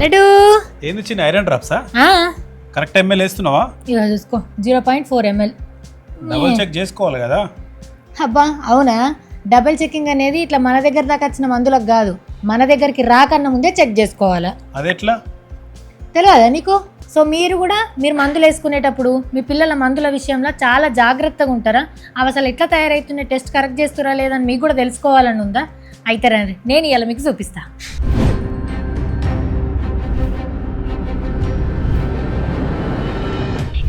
లడ్డు ఏంది చిన్న iron డ్రాప్సా correct ML వేస్తున్నావా? ఇక చూసుకో 0.4 ml. డబుల్ చెక్ చేసుకోవాలి కదా. అబ్బా అవునా? డబుల్ చెకింగ్ అనేది ఇట్లా మన దగ్గర దాకా వచ్చిన మందులకు కాదు, మన దగ్గరికి రాకన్నా ముందే చెక్ చేసుకోవాలా. అదెట్లా తెలియదా నీకు? సో మీరు మందులు వేసుకునేటప్పుడు మీ పిల్లల మందుల విషయంలో చాలా జాగ్రత్తగా ఉంటారా? అవి అసలు ఎట్లా తయారవుతున్నాయి, టెస్ట్ కరెక్ట్ చేస్తురా లేదని మీకు కూడా తెలుసుకోవాలని ఉందా? అయితే రండి, నేను ఇలా మీకు చూపిస్తా.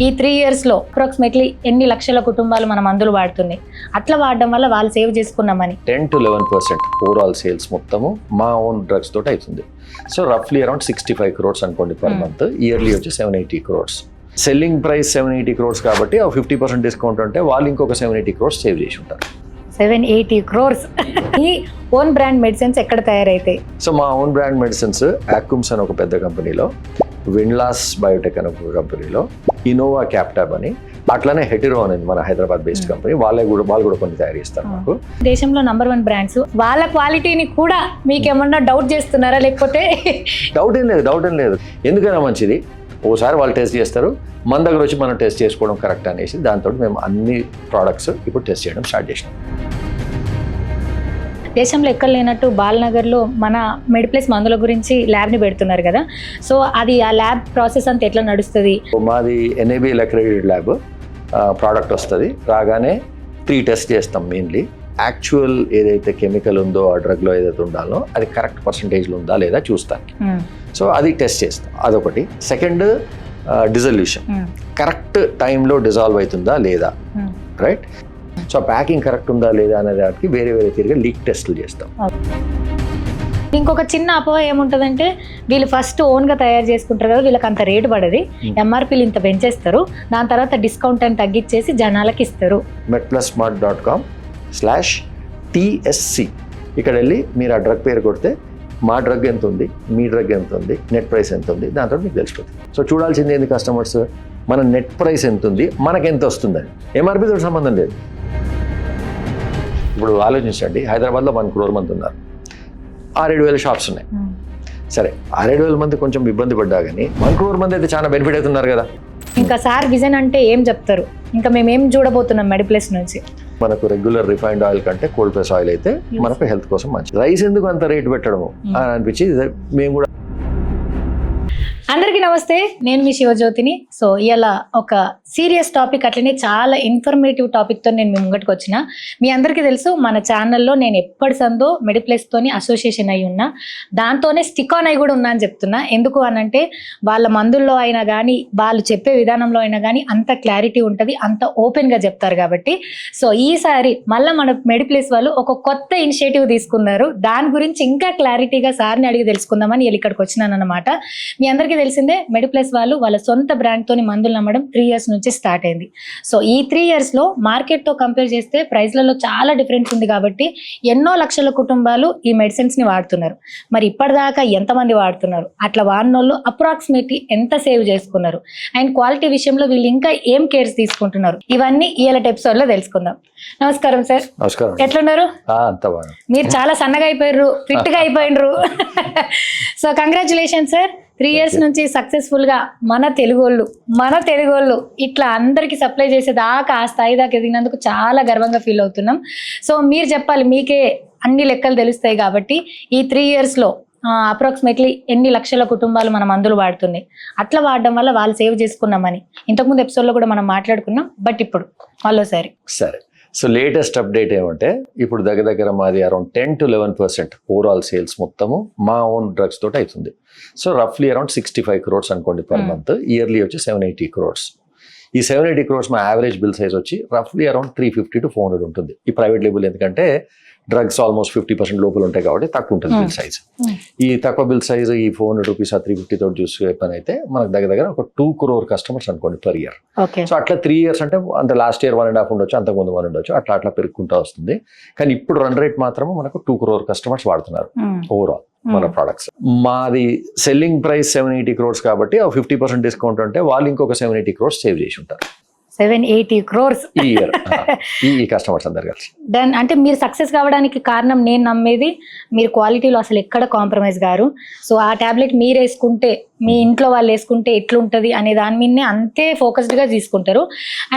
ఈ 3 yearsలో అప్రాక్సిమేట్లీ ఎన్ని లక్షల కుటుంబాలు మన మందులు వాడుతున్నాయి, అట్లా వాడడం వల్ల వాళ్ళు సేవ్ చేసుకున్నామని 10 to 11% ఓవరాల్ సేల్స్ మొత్తము మా ఓన్ డ్రగ్స్ తోటి అవుతుంది. సో రఫ్లీ అరౌండ్ 65 crores అనుకోండి పర్ మంత్. ఇయర్లీ వచ్చి 780 crores. సెల్లింగ్ ప్రైస్ 780 crores కాబట్టి ఆ 50% డిస్కౌంట్ అంటే వాళ్ళు ఇంకొక 780 crores సేవ్ చేసి ఉంటారు. 780 crores. ఈ ఓన్ బ్రాండ్ మెడిసిన్స్ ఎక్కడ తయారైతాయి? సో మా ఓన్ బ్రాండ్ మెడిసిన్స్ యాక్యూమ్స్ అని ఒక పెద్ద కంపెనీలో, విన్లాస్ బయోటెక్ అని ఒక కంపెనీలో, ఇనోవా క్యాప్టాబ్ అని, అట్లానే హెటిరో అనేది మన హైదరాబాద్ బేస్డ్ కంపెనీ, వాళ్ళు కూడా కొన్ని తయారు చేస్తారు మాకు. దేశంలో నంబర్ 1 బ్రాండ్స్, వాళ్ళ క్వాలిటీని కూడా మీకేమన్నా డౌట్ చేస్తున్నారా? లేకపోతే డౌట్ ఏం లేదు. ఎందుకైనా మంచిది, ఓసారి వాళ్ళు టెస్ట్ చేస్తారు, మన దగ్గర వచ్చి మనం టెస్ట్ చేసుకోవడం కరెక్ట్ అనేసి దాంతో మేము అన్ని ప్రోడక్ట్స్ ఇప్పుడు టెస్ట్ చేయడం స్టార్ట్ చేసినాం. దేశంలో ఎక్కడ లేనట్టు బాలనగర్లో మన మెడిప్లస్ మందుల గురించి ల్యాబ్ని పెడుతున్నారు కదా, సో అది ఆ ల్యాబ్ ప్రాసెస్ అంతా ఎట్లా నడుస్తుంది? మాది NABL అక్రెడిటెడ్ ల్యాబ్. ప్రోడక్ట్ వస్తుంది, రాగానే 3 టెస్ట్ చేస్తాం. మెయిన్లీ యాక్చువల్ ఏదైతే కెమికల్ ఉందో ఆ డ్రగ్లో ఏదైతే ఉండాలో అది కరెక్ట్ పర్సంటేజ్లో ఉందా లేదా చూస్తానికి. సో అది టెస్ట్ చేస్తాం, అదొకటి. సెకండ్ డిజల్యూషన్, కరెక్ట్ టైంలో డిజాల్వ్ అవుతుందా లేదా, రైట్? సో ప్యాకింగ్ కరెక్ట్ ఉందా లేదా అనే దానికి వేరే తిరిగి లీక్ టెస్టులు చేస్తాం. ఇంకొక చిన్న అపోహ ఏముంటుందంటే, వీళ్ళు ఫస్ట్ ఓన్గా తయారు చేసుకుంటారు కదా, వీళ్ళకి అంత రేటు పడది, MRPలు ఇంత పెంచేస్తారు, దాని తర్వాత డిస్కౌంట్ అని తగ్గించేసి జనాలకి ఇస్తారు. medplusmart.com/TSC ఇక్కడ వెళ్ళి మీరు ఆ డ్రగ్ పేరు కొడితే మా డ్రగ్ ఎంత ఉంది, మీ డ్రగ్ ఎంత ఉంది, నెట్ ప్రైస్ ఎంత ఉంది, దాంతో మీకు తెలిసిపోతుంది. సో చూడాల్సింది ఏంది కస్టమర్స్, మన నెట్ ప్రైస్ ఎంత ఉంది, మనకు ఎంత వస్తుందని. MRP తోటి సంబంధం లేదు. ఇప్పుడు ఆలోచించండి, హైదరాబాద్లో 1 crore మంది ఉన్నారు, 6-7 షాప్స్ ఉన్నాయి. సరే 6-7 మంది కొంచెం ఇబ్బంది పడ్డా కానీ 1 crore మంది అయితే చాలా బెనిఫిట్ అవుతున్నారు కదా. ఇంకా సార్ విజన్ అంటే ఏం చెప్తారు? ఇంకా మేమేం చూడబోతున్నాం మెడిప్లస్ నుంచి? మనకు రెగ్యులర్ రిఫైన్డ్ ఆయిల్ కంటే కోల్డ్ ప్రెస్ ఆయిల్ అయితే మనకు హెల్త్ కోసం మంచిది. రైస్ ఎందుకు అంత రేట్ పెట్టడము అని అనిపించి మేము కూడా. అందరికీ నమస్తే, నేను మీ శివజ్యోతిని. సో ఇలా ఒక సీరియస్ టాపిక్, అట్లనే చాలా ఇన్ఫర్మేటివ్ టాపిక్తో నేను మీ ముంగటికి వచ్చిన. మీ అందరికీ తెలుసు, మన ఛానల్లో నేను ఎప్పటి సందో మెడిప్లస్తోని అసోసియేషన్ అయి ఉన్నా, దాంతోనే స్టిక్ ఆన్ అయి కూడా ఉన్నా అని చెప్తున్నా. ఎందుకు అనంటే వాళ్ళ మందుల్లో అయినా కానీ, వాళ్ళు చెప్పే విధానంలో అయినా కానీ అంత క్లారిటీ ఉంటుంది, అంత ఓపెన్గా చెప్తారు కాబట్టి. సో ఈసారి మళ్ళీ మన మెడిప్లస్ వాళ్ళు ఒక కొత్త ఇనిషియేటివ్ తీసుకున్నారు. దాని గురించి ఇంకా క్లారిటీగా సార్ని అడిగి తెలుసుకుందామని ఇక్కడికి వచ్చినాను అనమాట. మీ అందరికీ తెలిసిందే, మెడిప్లస్ వాళ్ళు వాళ్ళ సొంత బ్రాండ్ తోని మందులు నమ్మడం 3 years నుంచి స్టార్ట్ అయింది. సో ఈ 3 yearsలో మార్కెట్ తో కంపేర్ చేస్తే ప్రైస్లలో చాలా డిఫరెన్స్ ఉంది కాబట్టి ఎన్నో లక్షల కుటుంబాలు ఈ మెడిసిన్స్ ని వాడుతున్నారు. మరి ఇప్పటిదాకా ఎంతమంది వాడుతున్నారు, అట్లా వాడినోళ్ళు అప్రాక్సిమేట్లీ ఎంత సేవ్ చేసుకున్నారు, అండ్ క్వాలిటీ విషయంలో వీళ్ళు ఇంకా ఏం కేర్స్ తీసుకుంటున్నారు, ఇవన్నీ ఇవాళ ఎపిసోడ్ లో తెలుసుకుందాం. నమస్కారం సార్. నమస్కారం. ఎట్లున్నారు? మీరు చాలా సన్నగా అయిపోయారు, ఫిట్ గా అయిపోయినరు. So congratulation sir. 3 years నుంచి సక్సెస్ఫుల్ గా మన తెలుగోళ్ళు ఇట్లా అందరికి సప్లై చేసేదాకా ఆ స్థాయి దాకా ఎదిగినందుకు చాలా గర్వంగా ఫీల్ అవుతున్నాం. సో మీరు చెప్పాలి, మీకే అన్ని లెక్కలు తెలుస్తాయి కాబట్టి ఈ 3 yearsలో అప్రాక్సిమేట్లీ ఎన్ని లక్షల కుటుంబాలు మన మందులు వాడుతున్నాయి, అట్లా వాడడం వల్ల వాళ్ళు సేవ్ చేసుకున్నామని ఇంతకుముందు ఎపిసోడ్లో కూడా మనం మాట్లాడుకున్నాం. బట్ ఇప్పుడు మళ్ళీసారి సరే. సో లేటెస్ట్ అప్డేట్ ఏమంటే, ఇప్పుడు దగ్గర మాది అరౌండ్ 10 to 11% ఓవరాల్ సేల్స్ మొత్తము మా ఓన్ డ్రగ్స్ తోటి అవుతుంది. సో రఫ్లీ అరౌండ్ 65 crores అనుకోండి పర్ మంత్. ఇయర్లీ వచ్చి 780 crores. ఈ 780 crores మా యావరేజ్ బిల్ సైజ్ వచ్చి రఫ్లీ అరౌండ్ 350 to 400 ఉంటుంది. ఈ ప్రైవేట్ లేబుల్ ఎందుకంటే డ్రగ్స్ ఆల్మోస్ట్ 50% లోపల ఉంటాయి కాబట్టి తక్కువ ఉంటుంది బిల్ సైజ్. ఈ తక్కువ బిల్ సైజ్ ఈ 400 రూపీస్ 350 తోటి చూసే పని అయితే మనకు దగ్గర ఒక 2 crore కస్టమర్స్ అనుకోండి పర్ ఇయర్. సో అట్లా 3 years అంటే లాస్ట్ ఇయర్ 1.5 ఉండొచ్చు, అంతకుముందు 1 ఉండొచ్చు, అట్లా పెరుగుకుంటూ వస్తుంది. కానీ ఇప్పుడు రన్ రేట్ మాత్రం మనకు 2 crore కస్టమర్స్ వాడుతున్నారు ఓవరాల్ మన ప్రొడక్ట్స్. మాది సెల్లింగ్ ప్రైస్ 780 crores కాబట్టి 50% డిస్కౌంట్ అంటే వాళ్ళు ఇంకొక 780 crores సేవ్ చేసి ఉంటారు. 780 crores ఈ ఇయర్ ఈ కస్టమర్స్ అందరు కలిసి. డన్. అంటే మీరు సక్సెస్ కావడానికి కారణం నేను నమ్మేది మీరు క్వాలిటీలో అసలు ఎక్కడ కాంప్రమైజ్ గారు. సో ఆ టాబ్లెట్ మీరు వేసుకుంటే మీ ఇంట్లో వాళ్ళు వేసుకుంటే ఎట్లుంటది అనే దాని మీదనే అంతే ఫోకస్డ్గా తీసుకుంటారు.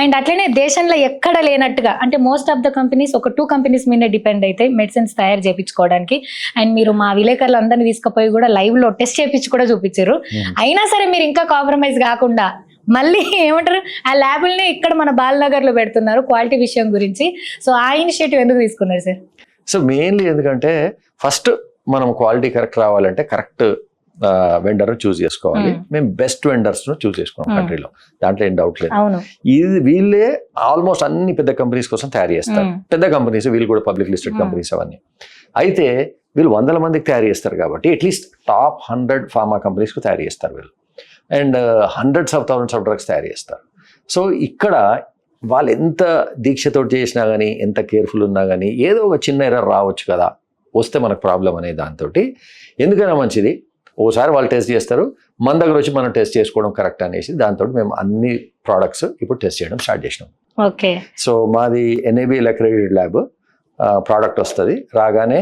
అండ్ అట్లనే దేశంలో ఎక్కడ లేనట్టుగా అంటే మోస్ట్ ఆఫ్ ద కంపెనీస్ ఒక 2 కంపెనీస్ మీదే డిపెండ్ అయితే మెడిసిన్స్ తయారు చేయించుకోవడానికి. అండ్ మీరు మా విలేకరులు అందరినీ తీసుకుపోయి కూడా లైవ్ లో టెస్ట్ చేయించి కూడా చూపించారు. అయినా సరే మీరు ఇంకా కాంప్రమైజ్ కాకుండా మళ్ళీ ఏమంటారు ఆ ల్యాబుల్ని ఇక్కడ మన బాలనగర్ లో పెడుతున్నారు క్వాలిటీ విషయం గురించి. సో ఆ ఇనిషియేటివ్ ఎందుకు తీసుకున్నారు సార్? సో మెయిన్లీ ఎందుకంటే ఫస్ట్ మనం క్వాలిటీ కరెక్ట్ రావాలంటే కరెక్ట్ వెండర్ చూస్ చేసుకోవాలి. మేము బెస్ట్ వెండర్స్ ను చూస్ చేసుకున్నాం కంట్రీలో, దాంట్లో ఏం డౌట్ లేదు. ఇది వీళ్ళే ఆల్మోస్ట్ అన్ని పెద్ద కంపెనీస్ కోసం తయారు చేస్తారు. పెద్ద కంపెనీస్ వీళ్ళు కూడా పబ్లిక్ లిస్టెడ్ కంపెనీస్ అవన్నీ. అయితే వీళ్ళు 100 మందికి తయారు చేస్తారు కాబట్టి అట్లీస్ట్ టాప్ 100 ఫార్మా కంపెనీస్ కు తయారు చేస్తారు వీళ్ళు. And hundreds of thousands of drugs తయారు చేస్తారు. సో ఇక్కడ వాళ్ళు ఎంత దీక్షతో చేసినా కానీ ఎంత కేర్ఫుల్ ఉన్నా కానీ ఏదో ఒక చిన్న ఎర్రర్ రావచ్చు కదా, వస్తే మనకు ప్రాబ్లం అనే దాంతో ఎందుకైనా మంచిది ఓసారి వాళ్ళు టెస్ట్ చేస్తారు, మన దగ్గర వచ్చి మనం టెస్ట్ చేసుకోవడం కరెక్ట్ అనేసి దాంతో మేము అన్ని ప్రోడక్ట్స్ ఇప్పుడు టెస్ట్ చేయడం స్టార్ట్ చేసినాం. ఓకే. సో మాది NABL అక్రెడిటెడ్ ల్యాబ్. ప్రోడక్ట్ వస్తుంది రాగానే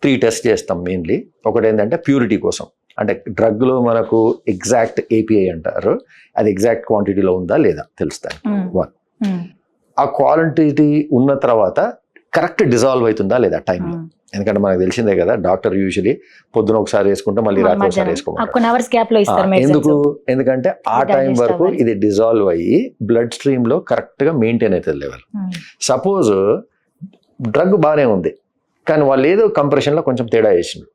3 టెస్ట్ చేస్తాం మెయిన్లీ. ఒకటి ఏంటంటే ప్యూరిటీ కోసం, అంటే డ్రగ్లో మనకు ఎగ్జాక్ట్ API అంటారు, అది ఎగ్జాక్ట్ క్వాంటిటీలో ఉందా లేదా తెలుస్తాయి. 1 ఆ క్వాంటిటీ ఉన్న తర్వాత కరెక్ట్ డిజాల్వ్ అవుతుందా లేదా టైంలో. ఎందుకంటే మనకు తెలిసిందే కదా, డాక్టర్ యూజువలీ పొద్దున ఒకసారి వేసుకుంటే మళ్ళీ రాత్రి ఒకసారి వేసుకోవాలి. ఎందుకంటే ఆ టైం వరకు ఇది డిజాల్వ్ అయ్యి బ్లడ్ స్ట్రీమ్ లో కరెక్ట్ గా మెయింటైన్ అవుతుంది లెవెల్. సపోజ్ డ్రగ్ బాగానే ఉంది కానీ వాళ్ళు ఏదో కంప్రెషన్ లో కొంచెం తేడా చేసిండు,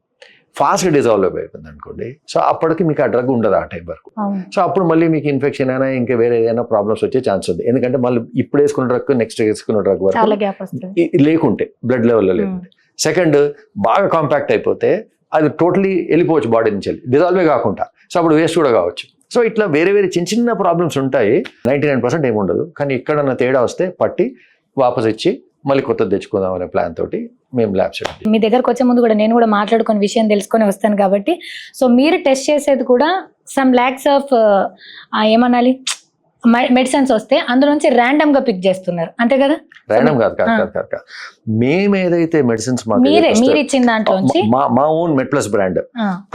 ఫాస్ట్గా డిజాల్వ్ అయిపోయింది అనుకోండి. సో అప్పటికి మీకు ఆ డ్రగ్ ఉండదు ఆ టైం వరకు. సో అప్పుడు మళ్ళీ మీకు ఇన్ఫెక్షన్ అయినా ఇంకా వేరే ఏదైనా ప్రాబ్లమ్స్ వచ్చే ఛాన్స్ ఉంది. ఎందుకంటే మళ్ళీ ఇప్పుడు వేసుకున్న డ్రగ్ నెక్స్ట్ వేసుకున్న డ్రగ్ వరకు లేకుంటే బ్లడ్ లెవెల్లో లేకుంటే. సెకండ్ బాగా కాంపాక్ట్ అయిపోతే అది టోటలీ వెళ్ళిపోవచ్చు బాడీ నుంచి, డిజాల్వే కాకుండా. సో అప్పుడు వేస్ట్ కూడా కావచ్చు. సో ఇట్లా వేరే వేరే చిన్న చిన్న ప్రాబ్లమ్స్ ఉంటాయి. 99% ఏముండదు. కానీ ఎక్కడన్నా తేడా వస్తే పట్టి వాపస్ ఇచ్చి మళ్ళీ కొత్తది తెచ్చుకుందాం అనే ప్లాన్ తోటి మేము ల్యాబ్స్. మీ దగ్గరకు వచ్చే ముందు కూడా నేను కూడా మాట్లాడుకునే విషయం తెలుసుకొని వస్తాను కాబట్టి, సో మీరు టెస్ట్ చేసేది కూడా సమ్ ల్యాక్స్ ఆఫ్ ఏమనాలి మెడిసిన్స్ వస్తే అందులో నుంచి ర్యాండమ్ గా పిక్ చేస్తున్నారు, అంతే కదా? ర్యాండమ్ కాదు. మేము ఏదైతే మెడిసిన్స్ మీరు ఇచ్చిన దాంట్లో మా ఓన్ మెడ్ప్లస్ బ్రాండ్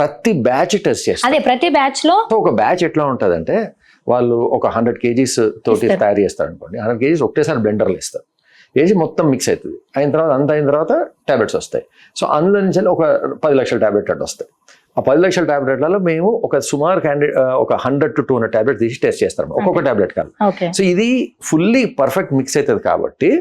ప్రతి బ్యాచ్ టెస్ట్ చేస్తారు. అదే ప్రతి బ్యాచ్ లో ఒక బ్యాచ్ ఎట్లా ఉంటదంటే వాళ్ళు ఒక 100 kgs తోటి తయారు చేస్తారు అనుకోండి. 100 kgs ఒకటేసారి బ్లెండర్లు ఇస్తారు, వేసి మొత్తం మిక్స్ అవుతుంది. అయిన తర్వాత టాబ్లెట్స్ వస్తాయి. సో అందులో నుంచి ఒక 10 లక్షల టాబ్లెట్ అట్లా వస్తాయి. ఆ 10 లక్షల టాబ్లెట్లలో మేము ఒక సుమారు ఒక 100 to 200 టాబ్లెట్ తీసి టెస్ట్ చేస్తాం ఒక్కొక్క టాబ్లెట్ కాదు. సో ఇది ఫుల్లీ పర్ఫెక్ట్ మిక్స్ అవుతుంది కాబట్టి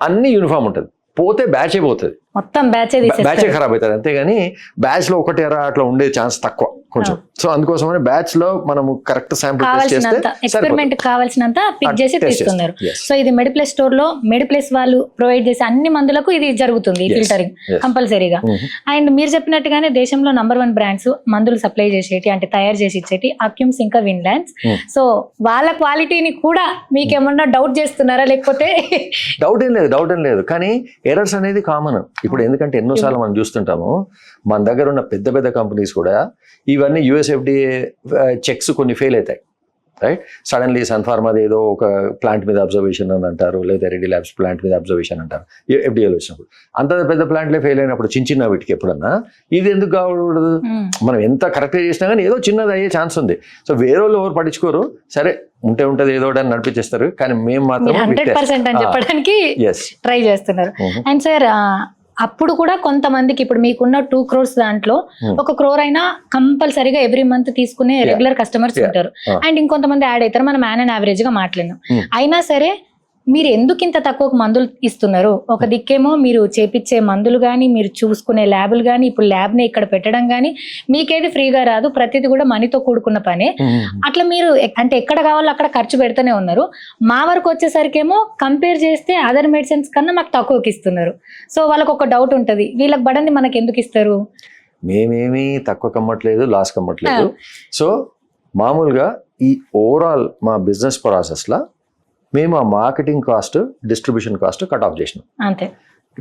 అన్ని యూనిఫామ్ ఉంటుంది. పోతే బ్యాచే పోతుంది, మొత్తం బ్యాచే ఖరాబ్ అవుతుంది. అంతేగాని బ్యాచ్ లో ఒకటి అట్లా ఉండే ఛాన్స్ తక్కువ కొంచెం. సో అందుకోసమని బ్యాచ్ లో మనము కరెక్ట్ శాంపుల్ ఎక్స్పెరిమెంట్ కావాల్సినంత పిక్ చేసి తీస్తున్నారు. సో ఇది మెడిప్లస్ స్టోర్ లో మెడిప్లస్ వాళ్ళు ప్రొవైడ్ చేసే అన్ని మందులకు ఇది జరుగుతుంది ఫిల్టరింగ్ కంపల్సరీగా. అండ్ మీరు చెప్పినట్టుగానే దేశంలో #1 బ్రాండ్స్ మందులు సప్లై చేసేటి అంటే తయారు చేసి ఇచ్చేటి అక్యూమ్స్ ఇంకా విన్లాండ్స్. సో వాళ్ళ క్వాలిటీని కూడా మీకేమన్నా డౌట్ చేస్తున్నారా? లేకపోతే డౌట్ ఏం లేదు కానీ ఎర్రర్స్ అనేది కామన్. ఇప్పుడు ఎందుకంటే ఎన్నోసార్లు మనం చూస్తుంటాము మన దగ్గర ఉన్న పెద్ద పెద్ద కంపెనీస్ కూడా ఇవన్నీ US FDA చెక్స్ కొన్ని ఫెయిల్ అవుతాయి, రైట్? సడన్లీ సన్ఫార్మాది ఏదో ఒక ప్లాంట్ మీద అబ్జర్వేషన్ అని అంటారు, లేదా రెడ్డి ల్యాబ్స్ ప్లాంట్ మీద అబ్జర్వేషన్ అంటారు. FDAలో వచ్చినప్పుడు అంత పెద్ద ప్లాంట్లే ఫెయిల్ అయినప్పుడు చిన్న వీటికి ఎప్పుడన్నా ఇది ఎందుకు కావకూడదు? మనం ఎంత కరెక్ట్గా చేసినా కానీ ఏదో చిన్నది అయ్యే ఛాన్స్ ఉంది. సో వేరే వాళ్ళు ఎవరు పట్టించుకోరు, సరే ఉంటది ఏదో అని నడిపించేస్తారు. కానీ మేము మాత్రం 100% అని చెప్పడానికి ట్రై చేస్తున్నారు. అండ్ సార్ అప్పుడు కూడా కొంతమందికి ఇప్పుడు మీకున్న 2 crores దాంట్లో 1 crore అయినా కంపల్సరీగా ఎవ్రీ మంత్ తీసుకునే రెగ్యులర్ కస్టమర్స్ ఉంటారు. అండ్ ఇంకొంతమంది యాడ్ అవుతారు, మనం యాన్ అండ్ యావరేజ్ గా మాట్లాడినాం. అయినా సరే మీరు ఎందుకు ఇంత తక్కువ మందులు ఇస్తున్నారు? ఒక దిక్కేమో మీరు చేపించే మందులు కానీ మీరు చూసుకునే ల్యాబులు కానీ ఇప్పుడు ల్యాబ్ని ఇక్కడ పెట్టడం కానీ మీకేది ఫ్రీగా రాదు, ప్రతిది కూడా మనీతో కూడుకున్న పనే. అట్లా మీరు అంటే ఎక్కడ కావాలో అక్కడ ఖర్చు పెడుతూనే ఉన్నారు. మా వరకు వచ్చేసరికేమో కంపేర్ చేస్తే అదర్ మెడిసిన్స్ కన్నా మాకు తక్కువకి ఇస్తున్నారు. సో వాళ్ళకు ఒక డౌట్ ఉంటుంది, వీళ్ళకి బడంది మనకి ఎందుకు ఇస్తారు? మేమేమి తక్కువ కమ్మట్లేదు, లాస్ కమ్మట్లేదు. సో మామూలుగా ఈ ఓవరాల్ మా బిజినెస్ ప్రాసెస్లో మేము ఆ marketing cost, distribution cost cut off చేసినాం. అంతే.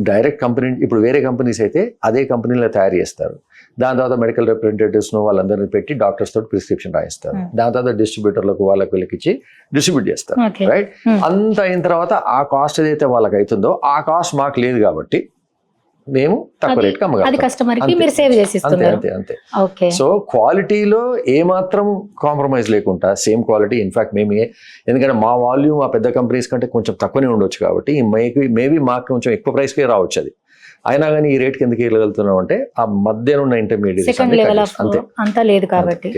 డైరెక్ట్ కంపెనీ, ఇప్పుడు వేరే కంపెనీస్ అయితే అదే కంపెనీలో తయారు చేస్తారు, దాని తర్వాత మెడికల్ రిప్రజెంటేటివ్స్ వాళ్ళందరినీ పెట్టి డాక్టర్స్ తోటి ప్రిస్క్రిప్షన్ రాయిస్తారు, దాని తర్వాత డిస్ట్రిబ్యూటర్లకు వీళ్ళకి ఇచ్చి డిస్ట్రిబ్యూట్ చేస్తారు, Okay. రైట్? అంత అయిన తర్వాత ఆ కాస్ట్ ఏదైతే వాళ్ళకి అవుతుందో ఆ కాస్ట్ మాకు లేదు కాబట్టి మేము తక్కువ రేట్కి అది అమ్మగలుగుతాం. కస్టమర్ కి అంతే. మీరు సేవ్ చేసి అంతే ఇస్తున్నారు. అంతే అంతే. ఓకే. సో క్వాలిటీలో ఏమాత్రం కాంప్రమైజ్ లేకుండా సేమ్ క్వాలిటీ, ఇన్ఫాక్ట్ మేము ఎందుకంటే మా వాల్యూమ్ ఆ పెద్ద కంపెనీస్ కంటే కొంచెం తక్కువనే ఉండొచ్చు కాబట్టి మేబీ మాకు కొంచెం ఎక్కువ ప్రైస్కే రావచ్చు అది, అయినా కానీ ఈ రేట్కి ఎందుకు వెళ్ళగలుగుతున్నాం అంటే ఆ మధ్యన ఉన్న ఇంటర్మీడియట్ సెకండ్ లెవెల్ ఆఫ్ అంతే. అంతా లేదు కాబట్టి.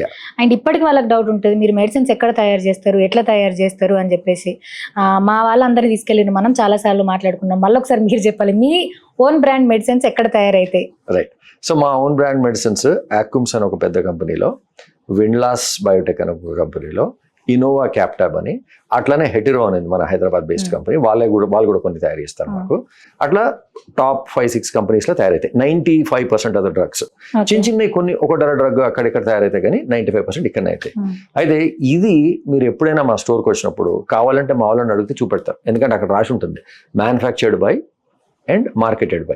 అండ్ ఇప్పటికి వాళ్ళకి డౌట్ ఉంటుంది, మీరు మెడిసిన్స్ ఎక్కడ తయారు చేస్తారు, ఎట్లా తయారు చేస్తారు అని చెప్పేసి. మా వాళ్ళందరూ తీసుకెళ్ళిన మనం చాలా సార్లు మాట్లాడుకున్నాం. మళ్ళీ ఒకసారి మీరు చెప్పాలి, మీ ఓన్ బ్రాండ్ మెడిసిన్స్ ఎక్కడ తయారైతాయి? రైట్. సో మా ఓన్ బ్రాండ్ మెడిసిన్స్ యాక్యూమ్స్ అని ఒక పెద్ద కంపెనీలో, విన్లాస్ బయోటెక్ అని ఒక కంపెనీలో, ఇనోవా క్యాప్టాబ్ అని, అట్లానే హెటిరో అనేది మన హైదరాబాద్ బేస్డ్ కంపెనీ, వాళ్ళు కూడా కొన్ని తయారు చేస్తారు మాకు. అట్లా టాప్ 5-6 కంపెనీస్ లో తయారైతాయి 95% ఆఫ్ ద డ్రగ్స్. చిన్న చిన్న కొన్ని ఒక డ్రగ్ అక్కడిక్కడ తయారైతాయి కానీ 95% ఇక్కడనే అవుతాయి. అయితే ఇది మీరు ఎప్పుడైనా మా స్టోర్కి వచ్చినప్పుడు కావాలంటే మా వాళ్ళని అడిగితే చూపెడతారు, ఎందుకంటే అక్కడ రాసి ఉంటుంది manufactured by and marketed by.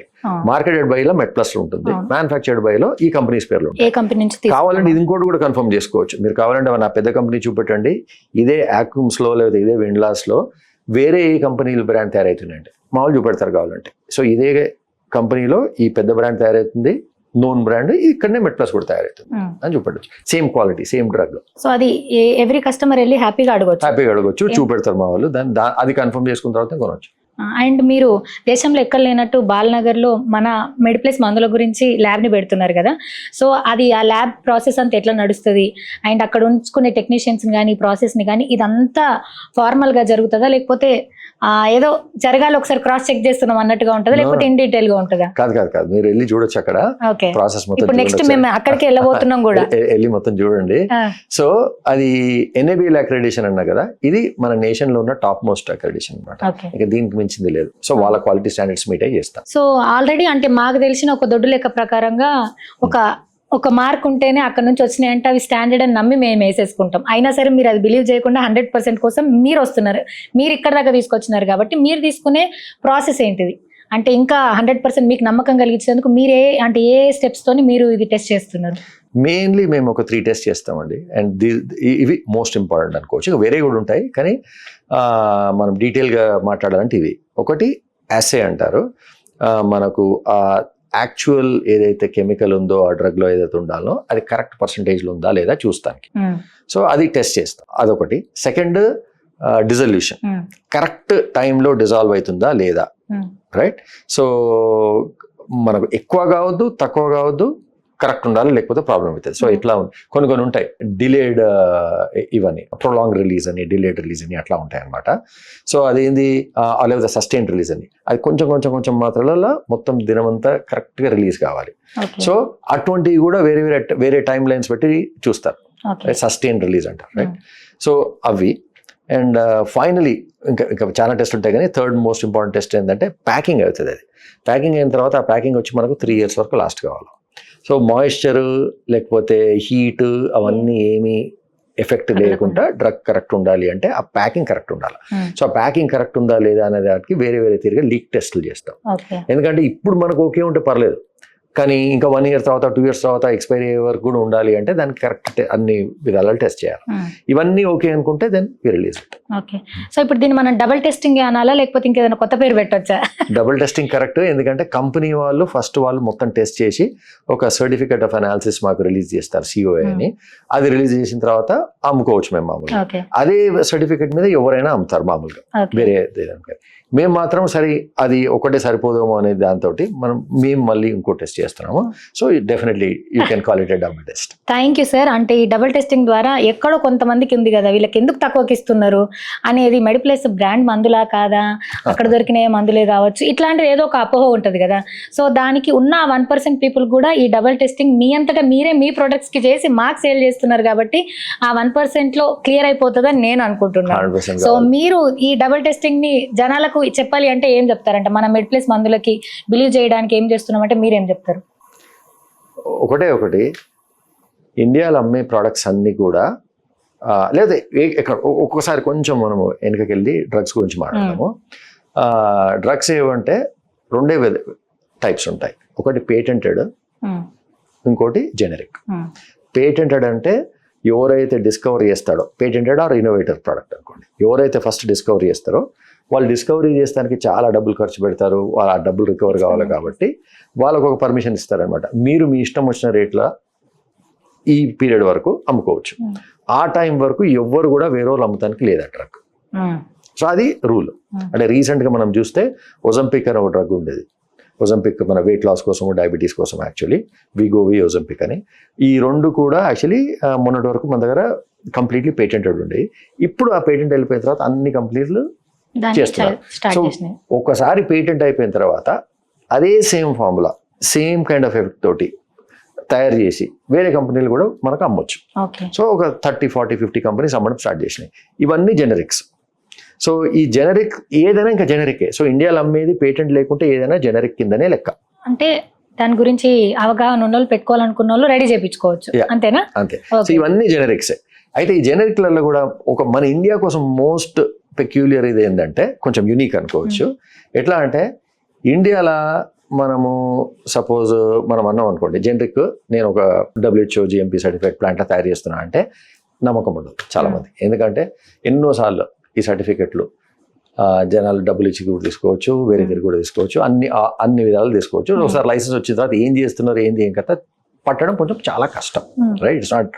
Marketed by లో మెడ్ ప్లస్ ఉంటుంది, మ్యానుఫ్యాక్చర్డ్ బై లో ఈ కంపెనీస్ పేర్లు ఏ కంపెనీ నుంచి కావాలంటే ఇది ఇంకోటి కూడా కన్ఫర్మ్ చేసుకోవచ్చు. మీరు కావాలంటే నా పెద్ద కంపెనీ చూపెట్టండి, ఇదే యాక్యూమ్స్ లో లేదా ఇదే విండ్లాస్ లో వేరే ఏ కంపెనీలు బ్రాండ్ తయారవుతున్నాయండి మామూలు చూపెడతారు కావాలంటే. సో ఇదే కంపెనీలో ఈ పెద్ద బ్రాండ్ తయారవుతుంది, నోన్ బ్రాండ్ ఇక్కడనే మెడ్ ప్లస్ కూడా తయారవుతుంది అని చూపెట్టచ్చు. Same quality, same drug. So అది ఎవ్రీ కస్టమర్ వెళ్ళి హ్యాపీగా అడగొచ్చు, చూపెడతారు మా వాళ్ళు. అది కన్ఫర్మ్ చేసుకున్న తర్వాత కొనవచ్చు. అండ్ మీరు దేశంలో ఎక్కడ లేనట్టు బాలనగర్లో మన మెడిప్లస్ మందుల గురించి ల్యాబ్ని పెడుతున్నారు కదా. సో అది ఆ ల్యాబ్ ప్రాసెస్ అంతా ఎట్లా నడుస్తుంది, అండ్ అక్కడ ఉంచుకునే టెక్నీషియన్స్ని కానీ ప్రాసెస్ని కానీ ఇదంతా ఫార్మల్గా జరుగుతుందా, లేకపోతే ఏదో జరగాలి ఒకసారి క్రాస్ చెక్ చేస్తున్నాం అన్నట్టుగా ఉంటుందా, లేకపోతే ఇన్ డీటెయిల్ గా ఉంటుందా? కాదు మీరు వెళ్ళి చూడొచ్చు అక్కడ ప్రాసెస్ మొత్తం. ఇప్పుడు నెక్స్ట్ మేము అక్కడికి వెళ్ళబోతున్నాం కూడా, వెళ్ళి మొత్తం చూడండి. సో అది NABL అక్రెడిటేషన్ అన్నా కదా, ఇది మన నేషన్ లో ఉన్న టాప్ మోస్ట్ అక్రెడిటేషన్ అనమాట. ఇక దీనికి మించింది లేదు. సో వాళ్ళ క్వాలిటీ స్టాండర్డ్స్ మీట్ అయ్యి చేస్తాం. సో ఆల్రెడీ అంటే మాకు తెలిసిన ఒక దొడ్డు లెక్క ప్రకారంగా ఒక మార్క్ ఉంటేనే అక్కడ నుంచి వచ్చినాయంటే అవి స్టాండర్డ్ అని నమ్మి మేము వేసేసుకుంటాం. అయినా సరే మీరు అది బిలీవ్ చేయకుండా 100% కోసం మీరు వస్తున్నారు, మీరు ఇక్కడ దాకా తీసుకొచ్చినారు కాబట్టి మీరు తీసుకునే ప్రాసెస్ ఏంటిది అంటే ఇంకా 100% మీకు నమ్మకం కలిగించేందుకు మీరు ఏ స్టెప్స్ తోని మీరు ఇది టెస్ట్ చేస్తున్నారు? మెయిన్లీ మేము ఒక 3 టెస్ట్ చేస్తామండి, అండ్ ఇవి మోస్ట్ ఇంపార్టెంట్ అనుకోవచ్చు. ఇంకా వేరే కూడా ఉంటాయి కానీ మనం డీటెయిల్గా మాట్లాడాలంటే ఇవి. ఒకటి యాసే అంటారు, మనకు యాక్చువల్ ఏదైతే కెమికల్ ఉందో ఆ డ్రగ్ లో ఏదైతే ఉండాలో అది కరెక్ట్ పర్సంటేజ్ లో ఉందా లేదా చూస్తానికి. సో అది టెస్ట్ చేస్తాం, అదొకటి. సెకండ్ డిజల్యూషన్, కరెక్ట్ టైంలో డిజాల్వ్ అవుతుందా లేదా, రైట్? సో మనకు ఎక్కువ కావద్దు తక్కువ కావద్దు, కరెక్ట్ ఉండాలి, లేకపోతే ప్రాబ్లం అవుతుంది. సో ఇట్లా కొన్ని ఉంటాయి డిలేడ్, ఇవన్నీ ప్రొలాంగ్ రిలీజ్ అని, డిలేడ్ రిలీజ్ అని అట్లా ఉంటాయి అనమాట. సో అదేంది లేదా సస్టైన్ రిలీజ్ అని, అది కొంచెం మాత్రాలలో మొత్తం దినమంతా కరెక్ట్ గా రిలీజ్ కావాలి. సో అటువంటివి కూడా వేరే టైం లైన్స్ పెట్టి చూస్తారు, సస్టైన్ రిలీజ్ అంటారు, రైట్? సో అవి. అండ్ ఫైనలీ ఇంకా చాలా టెస్ట్ ఉంటాయి కానీ థర్డ్ మోస్ట్ ఇంపార్టెంట్ టెస్ట్ ఏంటంటే ప్యాకింగ్ అవుతుంది. అది ప్యాకింగ్ అయిన తర్వాత ఆ ప్యాకింగ్ వచ్చి మనకు 3 years వరకు లాస్ట్ కావాలి. సో మాయిశ్చర్ లేకపోతే హీట్ అవన్నీ ఏమీ ఎఫెక్ట్ లేకుండా డ్రగ్ కరెక్ట్ ఉండాలి అంటే ఆ ప్యాకింగ్ కరెక్ట్ ఉండాలి. సో ఆ ప్యాకింగ్ కరెక్ట్ ఉందా లేదా అనే దానికి వేరే తిరిగి లీక్ టెస్టులు చేస్తాం. ఎందుకంటే ఇప్పుడు మనకు ఓకే ఉంటే పర్లేదు, కానీ ఇంకా 1 year తర్వాత 2 years తర్వాత ఎక్స్పైరీ అయ్యే వరకు కూడా ఉండాలి అంటే దానికి కరెక్ట్ అన్ని విధాలు టెస్ట్ చేయాలి. ఇవన్నీ ఓకే అనుకుంటే దెన్ రిలీజ్. ఓకే. సో ఇప్పుడు దీన్ని మనం డబుల్ టెస్టింగ్ అనాలా లేకపోతే ఇంకేదైనా కొత్త పేరు పెట్టొచ్చా? డబుల్ టెస్టింగ్ కరెక్ట్, ఎందుకంటే కంపెనీ వాళ్ళు ఫస్ట్ మొత్తం టెస్ట్ చేసి ఒక సర్టిఫికేట్ ఆఫ్ అనాలిసిస్ మాకు రిలీజ్ చేస్తారు, COA అని. అది రిలీజ్ చేసిన తర్వాత అమ్ముకోవచ్చు మేము మామూలుగా. అదే సర్టిఫికేట్ మీద ఎవరైనా అమ్ముతారు మామూలుగా, వేరే మేము మాత్రం అది ఒకటే సరిపోదేమో అనే దాంతో మేము మళ్ళీ ఇంకో టెస్ట్ చేస్తున్నాము. So definitely you can call it a double test. Thank you sir. అంటే ఈ డబుల్ టెస్టింగ్ ద్వారా ఎక్కడో కొంతమందికి ఉంది కదా, వీళ్ళకి ఎందుకు తక్కువకి ఇస్తున్నారు అనేది, మెడిప్లస్ బ్రాండ్ మందులా కాదా, అక్కడ దొరికిన మందులే కావచ్చు, ఇట్లాంటిది ఏదో ఒక అపోహ ఉంటుంది కదా. సో దానికి ఉన్న 1% పీపుల్ కూడా ఈ డబుల్ టెస్టింగ్ మీ అంతటా మీరే మీ ప్రొడక్ట్స్ కి చేసి మాకు సేల్ చేస్తున్నారు కాబట్టి ఆ 1% లో క్లియర్ అయిపోతుందని నేను అనుకుంటున్నాను. సో మీరు ఈ డబుల్ టెస్టింగ్ ని జనాలకు చెప్పాలి అంటే ఏం చెప్తారంటే, మన మెడిప్లస్ మందులకి బిలీవ్ చేయడానికి ఏం చేస్తున్నామంటే మీరేం చెప్తారు? ఒకటి ఇండియాలో అమ్మే ప్రోడక్ట్స్ అన్ని కూడా లేదా ఒక్కొక్కసారి కొంచెం మనము వెనుకకి వెళ్ళి డ్రగ్స్ గురించి మాట్లాడదాము. డ్రగ్స్ ఏమంటే రెండే టైప్స్ ఉంటాయి. ఒకటి పేటెంటెడ్, ఇంకోటి జెనరిక్. పేటెంటెడ్ అంటే ఎవరైతే డిస్కవరీ చేస్తాడో, పేటెంటెడ్ ఆర్ ఇన్నోవేటర్ ప్రోడక్ట్ అనుకోండి, ఎవరైతే ఫస్ట్ డిస్కవరీ చేస్తారో వాళ్ళు డిస్కవరీ చేస్తానికి చాలా డబ్బులు ఖర్చు పెడతారు, ఆ డబ్బులు రికవర్ కావాలి కాబట్టి వాళ్ళకు ఒక పర్మిషన్ ఇస్తారనమాట. మీరు మీ ఇష్టం వచ్చిన రేట్ల ఈ పీరియడ్ వరకు అమ్ముకోవచ్చు. ఆ టైం వరకు ఎవ్వరు కూడా వేరే వాళ్ళు అమ్ముతానికి లేదా డ్రగ్. సో అది రూల్. అంటే రీసెంట్గా మనం చూస్తే ఒజంపిక్ అనే ఒక డ్రగ్ ఉండేది. ఒజంపిక్ మన వెయిట్ లాస్ కోసం, డయాబెటీస్ కోసం యాక్చువల్లీ విగోవి ఒజంపిక్ అని. ఈ రెండు కూడా యాక్చువల్లీ మొన్నటి వరకు మన దగ్గర కంప్లీట్లీ పేటెంటెడ్ ఉండేవి. ఇప్పుడు ఆ పేటెంట్ వెళ్ళిపోయిన తర్వాత అన్ని కంపెనీలు చేస్తున్నారు. సో ఒకసారి పేటెంట్ అయిపోయిన తర్వాత అదే same formula, same kind of effect తోటి తయారు చేసి వేరే కంపెనీలు కూడా మనకు అమ్మొచ్చు. సో ఒక 30, 40, 50 కంపెనీస్ అమ్మడం స్టార్ట్ చేసినాయి. ఇవన్నీ జెనరిక్స్. సో ఈ జెనరిక్ ఏదైనా ఇంకా జెనరికే. సో ఇండియాలో అమ్మేది పేటెంట్ లేకుంటే ఏదైనా జెనరిక్ కిందనే లెక్క. అంటే దాని గురించి అవగాహన ఉన్న వాళ్ళు, పెట్టుకోవాలనుకున్న వాళ్ళు రెడీ చేయించుకోవచ్చు, అంతేనా? అంతే. సో ఇవన్నీ జెనరిక్సే. అయితే ఈ జెనరిక్లలో కూడా ఒక మన ఇండియా కోసం మోస్ట్ పెక్యూలియర్ ఇది ఏంటంటే కొంచెం యూనిక్ అనుకోవచ్చు. ఎట్లా అంటే ఇండియాలో మనము సపోజ్ మనం అన్నాం అనుకోండి, జెనరిక్ నేను ఒక WHO GMP సర్టిఫైడ్ ప్లాంట్లో తయారు చేస్తున్నా అంటే నమ్మకం ఉండదు చాలా మంది. ఎందుకంటే ఎన్నోసార్లు ఈ సర్టిఫికెట్లు జనాలు డబ్బులు ఇచ్చి కూడా తీసుకోవచ్చు, వేరే దగ్గర కూడా తీసుకోవచ్చు, అన్ని విధాలు తీసుకోవచ్చు. ఒకసారి లైసెన్స్ వచ్చిన తర్వాత ఏం చేస్తున్నారు, ఏం కథ పట్టడం కొంచెం చాలా కష్టం, right? It's not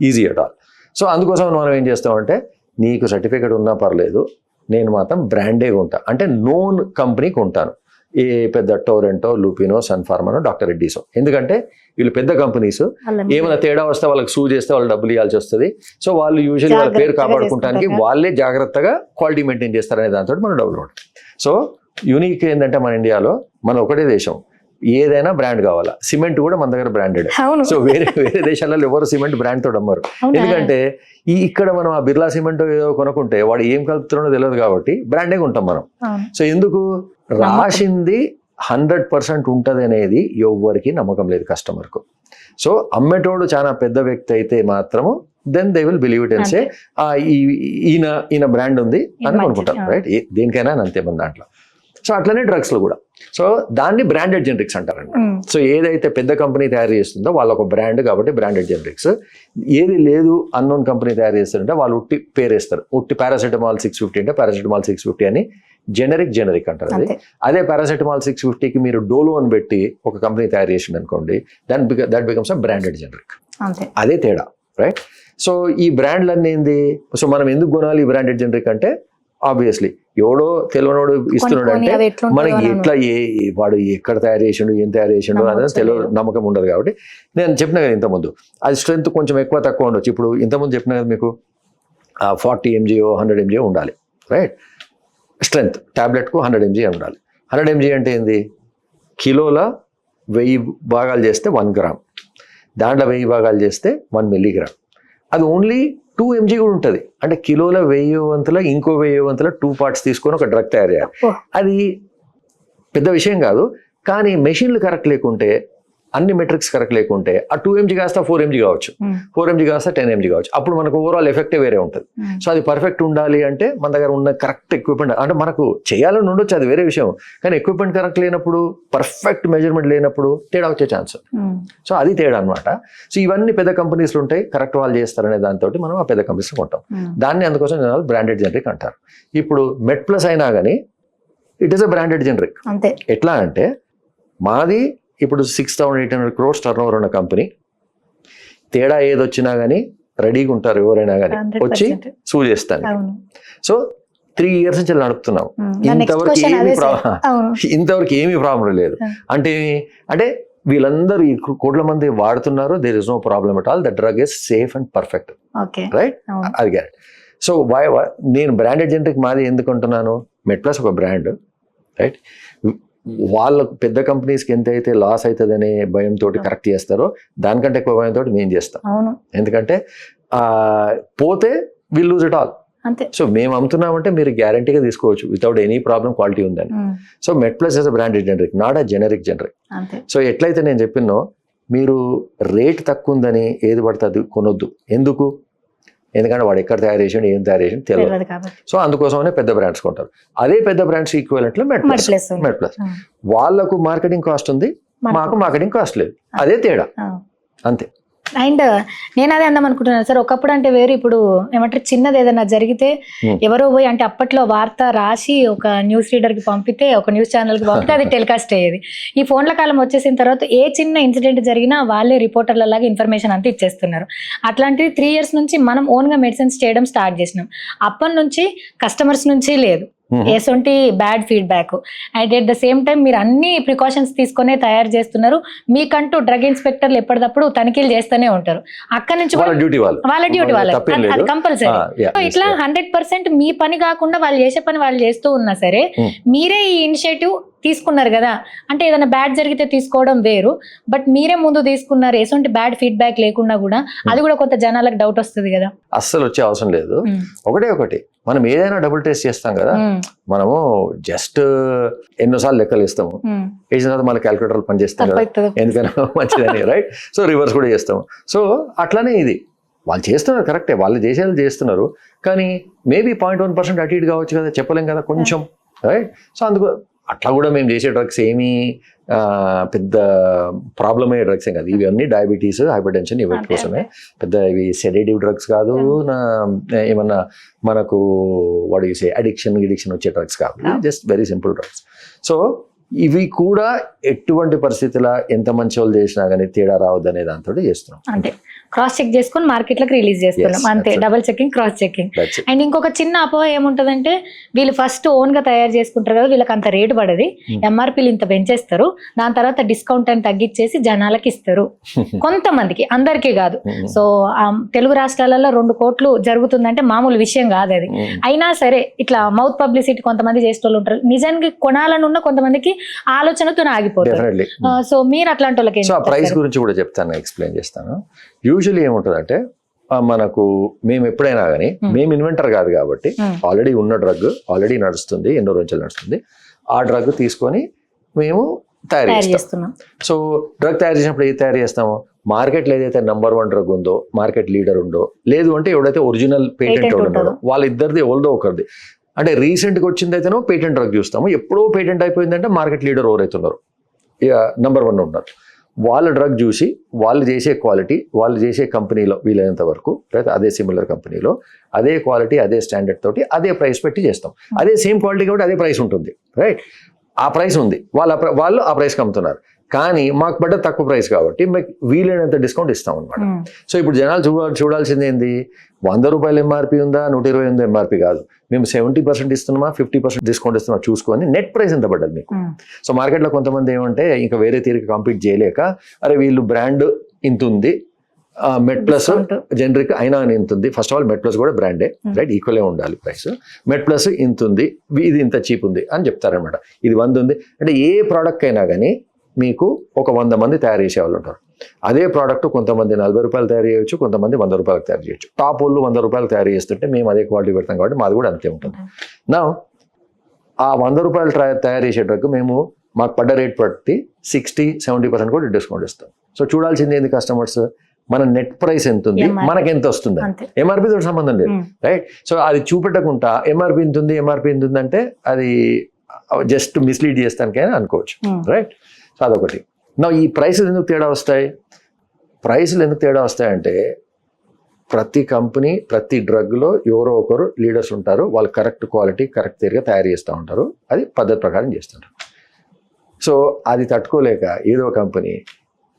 easy at all. So అందుకోసం మనం ఏం చేస్తామంటే, నీకు సర్టిఫికెట్ ఉన్నా పర్లేదు, నేను మాత్రం బ్రాండే ఉంటా, అంటే నోన్ కంపెనీకి ఉంటాను. ఏ పెద్ద టోరెంటో, లూపినో, సన్ఫార్మానో, డాక్టర్ రెడ్డీసో. ఎందుకంటే వీళ్ళు పెద్ద కంపెనీస్, ఏమైనా తేడా వస్తే వాళ్ళకి సూ చేస్తే వాళ్ళు డబ్బులు ఇవ్వాల్సి వస్తుంది. సో వాళ్ళు యూజువల్లీ వాళ్ళ పేరు కాపాడుకోవడానికి వాళ్ళే జాగ్రత్తగా క్వాలిటీ మెయింటైన్ చేస్తారనే దాంతో మనం డబ్బులు ఉంటాం. సో యూనిక్ ఏంటంటే మన ఇండియాలో మన ఒకటే దేశం, ఏదైనా బ్రాండ్ కావాలా. సిమెంట్ కూడా మన దగ్గర బ్రాండెడ్. సో వేరే దేశాలలో ఎవరు సిమెంట్ బ్రాండ్ తోటి అమ్మరు. ఎందుకంటే ఇక్కడ మనం ఆ బిర్లా సిమెంట్ ఏదో కొనుక్కుంటే వాడు ఏం కలుపుతున్నాడో తెలియదు కాబట్టి బ్రాండే కొంటాం మనం. సో ఎందుకు? రాసింది 100% ఉంటుంది అనేది ఎవ్వరికి నమ్మకం లేదు కస్టమర్కు. సో అమ్మేటోడు చాలా పెద్ద వ్యక్తి అయితే మాత్రము then they will believe it and say ఈయన బ్రాండ్ ఉంది అని కొనుక్కుంటారు, రైట్? దేనికైనా అంతే మన దాంట్లో. సో అట్లనే డ్రగ్స్ లో కూడా. సో దాన్ని బ్రాండెడ్ జెనరిక్స్ అంటారండి. సో ఏదైతే పెద్ద కంపెనీ తయారు చేస్తుందో వాళ్ళ ఒక బ్రాండ్ కాబట్టి బ్రాండెడ్ జెనరిక్స్. ఏది లేదు అన్నోన్ కంపెనీ తయారు చేస్తారంటే వాళ్ళు ఉట్టి పేరేస్తారు. ఉట్టి పారాసెటమాల్ 650 అంటే పారాసెటమాల్ 650 అని జెనరిక్ అంటారు. అదే పారాసెటమాల్ 650కి మీరు డోలో అని పెట్టి ఒక కంపెనీ తయారు చేసింది అనుకోండి, that becomes a branded generic. అదే తేడా, రైట్? సో ఈ బ్రాండ్లన్నీ ఏంది? సో మనం ఎందుకు కొనాలి ఈ బ్రాండెడ్ జెనరిక్ అంటే, ఆబ్వియస్లీ ఎవడో తెలియనోడు ఇస్తున్నాడు అంటే మనకి ఎట్లా వాడు ఎక్కడ తయారు చేసిండు, ఏం తయారు చేసిండు అనేది తెలియదు, నమ్మకం ఉండదు. కాబట్టి నేను చెప్పిన కదా ఇంతకుముందు, అది స్ట్రెంత్ కొంచెం ఎక్కువ తక్కువ ఉండొచ్చు. ఇప్పుడు ఇంతకుముందు చెప్పిన కదా మీకు 40 mg 100 mg ఉండాలి, రైట్? స్ట్రెంత్ టాబ్లెట్కు 100 mg ఉండాలి. 100 mg అంటే ఏంది? కిలోల 1000 భాగాలు చేస్తే 1 గ్రామ్, దాంట్లో 1000 భాగాలు చేస్తే 1 మిల్లీగ్రామ్. అది ఓన్లీ 2 mg కూడా ఉంటుంది. అంటే కిలోల 1000 వంతుల ఇంకో 1000 వంతుల 2 parts తీసుకొని ఒక డ్రగ్ తయారు చేయాలి. అది పెద్ద విషయం కాదు. కానీ మెషిన్లు కరెక్ట్ లేకుంటే, అన్ని మెట్రిక్స్ కరెక్ట్ లేకుంటే ఆ 2 mg కాస్త 4 mg కావచ్చు, 4 mg కాస్త 10 mg కావచ్చు. అప్పుడు మనకు ఓవరాల్ ఎఫెక్టే వేరే ఉంటుంది. సో అది పర్ఫెక్ట్ ఉండాలి అంటే మన దగ్గర ఉన్న కరెక్ట్ ఎక్విప్మెంట్, అంటే మనకు చేయాలని ఉండొచ్చు, అది వేరే విషయం. కానీ ఎక్విప్మెంట్ కరెక్ట్ లేనప్పుడు, పర్ఫెక్ట్ మెజర్మెంట్ లేనప్పుడు తేడా వచ్చే ఛాన్స్. సో అది తేడా అనమాట. సో ఇవన్నీ పెద్ద కంపెనీస్లు ఉంటాయి, కరెక్ట్ వాళ్ళు చేస్తారనే దాంతో మనం ఆ పెద్ద కంపెనీస్ కొంటాం. దాన్ని అందుకోసం జనాలు బ్రాండెడ్ జెనరిక్ అంటారు. ఇప్పుడు మెట్ ప్లస్ అయినా కానీ it is a branded generic. ఎట్లా అంటే మాది ఇప్పుడు 6,800 crores టర్నోవర్ ఉన్న కంపెనీ, తేడా ఏదొచ్చినా కానీ రెడీగా ఉంటారు ఎవరైనా కానీ వచ్చి సూ చేస్తాను. సో 3 years నుంచి నడుపుతున్నాం. ఇంతవరకు ఏమీ ప్రాబ్లం లేదు. అంటే వీళ్ళందరూ ఈ కోట్ల మంది వాడుతున్నారు. There is no problem at all. The drug is safe and perfect, right? అది గ్యారెంటీ. సో నేను బ్రాండెడ్ జెనరిక్ మాది ఎందుకు అంటున్నాను? మెట్ ప్లస్ ఒక బ్రాండ్, రైట్? వాళ్ళ పెద్ద కంపెనీస్కి ఎంత అయితే లాస్ అవుతుంది అనే భయంతో కరెక్ట్ చేస్తారో దానికంటే ఎక్కువ భయంతో మేము చేస్తాం. ఎందుకంటే పోతే will lose it all. So మేము అమ్ముతున్నామంటే మీరు గ్యారంటీగా తీసుకోవచ్చు వితౌట్ ఎనీ ప్రాబ్లం, క్వాలిటీ ఉందని. So met plus is a branded generic, not a generic generic. So ఎట్లయితే నేను చెప్పినో, మీరు రేట్ తక్కువ ఉందని ఏది పడితే అది కొనొద్దు. ఎందుకు? ఎందుకంటే వాడు ఎక్కడ తయారు చేసాడు ఏం తయారు చేసాడు తెలియదు. తెలియదు కాబట్టి సో అందుకోసమనే పెద్ద బ్రాండ్స్ కొంటారు. అదే పెద్ద బ్రాండ్స్ ఈక్వలెంట్ లో మెడ్ మెడ్ ప్లస్ ఉంది. మెడ్ ప్లస్ వాళ్ళకు మార్కెటింగ్ కాస్ట్ ఉంది, మాకు మార్కెటింగ్ కాస్ట్ లేదు. అదే తేడా, అంతే. అండ్ నేను అదే అందాం అనుకుంటున్నాను సార్, ఒకప్పుడు అంటే వేరు, ఇప్పుడు ఏమంటారు చిన్నది ఏదైనా జరిగితే ఎవరో పోయి అంటే అప్పట్లో వార్త రాసి ఒక న్యూస్ రీడర్ కి పంపితే, ఒక న్యూస్ ఛానల్ కి పంపితే అది టెలికాస్ట్ అయ్యేది. ఈ ఫోన్ల కాలం వచ్చేసిన తర్వాత ఏ చిన్న ఇన్సిడెంట్ జరిగినా వాళ్ళే రిపోర్టర్ల లాగా ఇన్ఫర్మేషన్ అంతా ఇచ్చేస్తున్నారు. అట్లాంటిది 3 years నుంచి మనం ఓన్ గా మెడిసిన్స్ చేయడం స్టార్ట్ చేసినాం. అప్పటి నుంచి కస్టమర్స్ నుంచి లేదు ఎసొంటి bad feedback. And at the same time మీరు అన్ని ప్రికాషన్స్ తీసుకునే తయారు చేస్తున్నారు. మీకంటూ డ్రగ్ ఇన్స్పెక్టర్లు ఎప్పటికప్పుడు తనిఖీలు చేస్తూనే ఉంటారు. అక్కడి నుంచి వాళ్ళ డ్యూటీ వాళ్ళకి అది కంపల్సరీ. సో ఇట్లా 100% మీ పని కాకుండా వాళ్ళు చేసే పని వాళ్ళు చేస్తూ ఉన్నా సరే మీరే ఈ ఇనిషియేటివ్ తీసుకున్నారు కదా. అంటే ఏదైనా బ్యాడ్ జరిగితే తీసుకోవడం వేరు, బట్ మీరే ముందు తీసుకున్నారు. ఎటువంటి బ్యాడ్ ఫీడ్బ్యాక్ లేకుండా కూడా అది కూడా కొంత జనాలకు డౌట్ వస్తుంది కదా. అస్సలు వచ్చే అవసరం లేదు. ఒకటి మనం ఏదైనా డబుల్ టెస్ట్ చేస్తాం కదా, మనము జస్ట్ ఎన్నోసార్లు లెక్కలు ఇస్తాము, వేసిన తర్వాత మన క్యాలిక్యులేటర్ పనిచేస్తాం కదా, ఎందుకైనా మంచిదని, రైట్? సో రివర్స్ కూడా చేస్తాము. సో అట్లానే ఇది వాళ్ళు చేస్తున్నారు, కరెక్టే, వాళ్ళు చేసేది చేస్తున్నారు, కానీ మేబీ 0.1% అటు ఇటు కావచ్చు కదా, చెప్పలేం కదా కొంచెం, రైట్? సో అందుకు అట్లా కూడా మేము చేసే డ్రగ్స్ ఏమీ పెద్ద ప్రాబ్లమ్ అయ్యే డ్రగ్స్ ఏం కాదు. ఇవి అన్ని డయాబెటీస్, హైపర్ టెన్షన్ ఇవి కోసమే, పెద్ద ఇవి సెడేటివ్ డ్రగ్స్ కాదు, ఏమన్నా మనకు వాడు అడిక్షన్ వచ్చే డ్రగ్స్ కాదు, just very simple drugs. So ఇవి కూడా ఎటువంటి పరిస్థితుల్లో ఎంత మంచి వాళ్ళు చేసినా కానీ తేడా రావద్దు అనే దాంతో చేస్తున్నాం. అంటే క్రాస్ చెక్ చేసుకొని మార్కెట్లోకి రిలీజ్ చేస్తున్నాం అంతే. Double checking, cross checking. And ఇంకొక చిన్న అపోహ ఏముంటదంటే వీళ్ళు ఫస్ట్ ఓన్ గా తయారు చేసుకుంటారు కదా, వీళ్ళకి అంత రేటు పడది, ఎంఆర్పీలు ఇంత పెంచేస్తారు, దాని తర్వాత డిస్కౌంట్ అని తగ్గించేసి జనాలకి ఇస్తారు కొంతమందికి, అందరికీ కాదు. సో తెలుగు రాష్ట్రాలలో 2 కోట్లు జరుగుతుందంటే మామూలు విషయం కాదు అది. అయినా సరే ఇట్లా మౌత్ పబ్లిసిటీ కొంతమంది చేసేటోళ్ళు ఉంటారు, నిజానికి కొనాలనున్న కొంతమందికి ఆలోచనతో ఆగిపోతారు. సో మీరు అట్లాంటి వాళ్ళకి ప్రైస్ గురించి కూడా చెప్తాను, ఎక్స్ప్లెయిన్ చేస్తాను. యూజువల్లీ ఏముంటుందంటే మనకు మేము ఎప్పుడైనా కానీ మేము ఇన్వెంటర్ కాదు కాబట్టి ఆల్రెడీ ఉన్న డ్రగ్ ఆల్రెడీ నడుస్తుంది, ఎన్నో రోజులు నడుస్తుంది, ఆ డ్రగ్ తీసుకొని మేము తయారు చేస్తున్నాం. సో డ్రగ్ తయారు చేసినప్పుడు ఏది తయారు చేస్తాము, మార్కెట్లో ఏదైతే నెంబర్ 1 డ్రగ్ ఉందో, మార్కెట్ లీడర్ ఉందో, లేదు అంటే ఎవడైతే ఒరిజినల్ పేటెంట్ ఉన్నాడో వాళ్ళిద్దరిది ఎవరిదో ఒకరిది, అంటే రీసెంట్గా వచ్చింది అయితేనో పేటెంట్ డ్రగ్ చూస్తాము, ఎప్పుడో పేటెంట్ అయిపోయిందంటే మార్కెట్ లీడర్ ఎవరైతున్నారు నెంబర్ 1 ఉన్నారు, వాళ్ళ డ్రగ్ చూసి వాళ్ళు చేసే క్వాలిటీ, వాళ్ళు చేసే కంపెనీలో వీలైనంత వరకు, లేదా అదే సిమిలర్ కంపెనీలో అదే క్వాలిటీ అదే స్టాండర్డ్ తోటి అదే ప్రైస్ పెట్టి చేస్తాం. అదే సేమ్ క్వాలిటీ కాబట్టి అదే ప్రైస్ ఉంటుంది, రైట్? ఆ ప్రైస్ ఉంది, వాళ్ళు ఆ ప్రైస్కి అమ్ముతున్నారు, కానీ మాకు పడ్డ తక్కువ ప్రైస్ కాబట్టి మీకు వీలైనంత డిస్కౌంట్ ఇస్తాం అనమాట. సో ఇప్పుడు జనాలు చూడాల్సింది ఏంది, 100 రూపాయలు ఎంఆర్పీ ఉందా, 120 ఉందా ఎంఆర్పీ కాదు, మేము 70% ఇస్తున్నామా, 50% డిస్కౌంట్ ఇస్తున్నామా చూసుకొని నెట్ ప్రైస్ ఎంత పడ్డది మీకు. సో మార్కెట్లో కొంతమంది ఏమంటే ఇంకా వేరే తీరికి కాంపీట్ చేయలేక, అరే వీళ్ళు బ్రాండ్ ఇంత ఉంది, మెడ్ ప్లస్ జనరిక్ అయినా ఇంత ఉంది, first of all MedPlus కూడా బ్రాండే, రైట్? ఈక్వలే ఉండాలి ప్రైస్, మెడ్ ప్లస్ ఇంత ఉంది, ఇది ఇంత చీప్ ఉంది అని చెప్తారనమాట. ఇది 100 ఉంది అంటే ఏ ప్రోడక్ట్ అయినా కానీ మీకు ఒక 100 మంది తయారు చేసే వాళ్ళు ఉంటారు. అదే ప్రోడక్ట్ కొంతమంది 40 రూపాయలు తయారు చేయొచ్చు, కొంతమంది 100 రూపాయలకు తయారు చేయొచ్చు. టాప్ వాళ్ళు 100 రూపాయలు తయారు చేస్తుంటే మేము అదే క్వాలిటీ పెడతాం కాబట్టి మాది కూడా అంతే ఉంటుంది. నా ఆ 100 రూపాయలు తయారు చేసే డ్రగ్ మేము మాకు పడ్డ రేట్ బట్టి 60-70% కూడా డిస్కౌంట్ ఇస్తాం. సో చూడాల్సింది ఏంది కస్టమర్స్, మన నెట్ ప్రైస్ ఎంత ఉంది, మనకి ఎంత వస్తుంది, ఎంఆర్పీ తోటి సంబంధం లేదు, రైట్? సో అది చూపెట్టకుండా ఎంఆర్పీ ఎంత ఉంది అంటే అది జస్ట్ మిస్లీడ్ చేస్తానికైనా అనుకోవచ్చు, రైట్? సో అదొకటి. నా ఈ ప్రైసులు ఎందుకు తేడా వస్తాయి? ప్రైసులు ఎందుకు తేడా వస్తాయంటే ప్రతి కంపెనీ ప్రతి డ్రగ్లో ఎవరో ఒకరు లీడర్స్ ఉంటారు, వాళ్ళు కరెక్ట్ క్వాలిటీ కరెక్ట్ తీరుగా తయారు చేస్తూ ఉంటారు, అది పద్ధతి ప్రకారం చేస్తుంటారు. సో అది తట్టుకోలేక ఏదో కంపెనీ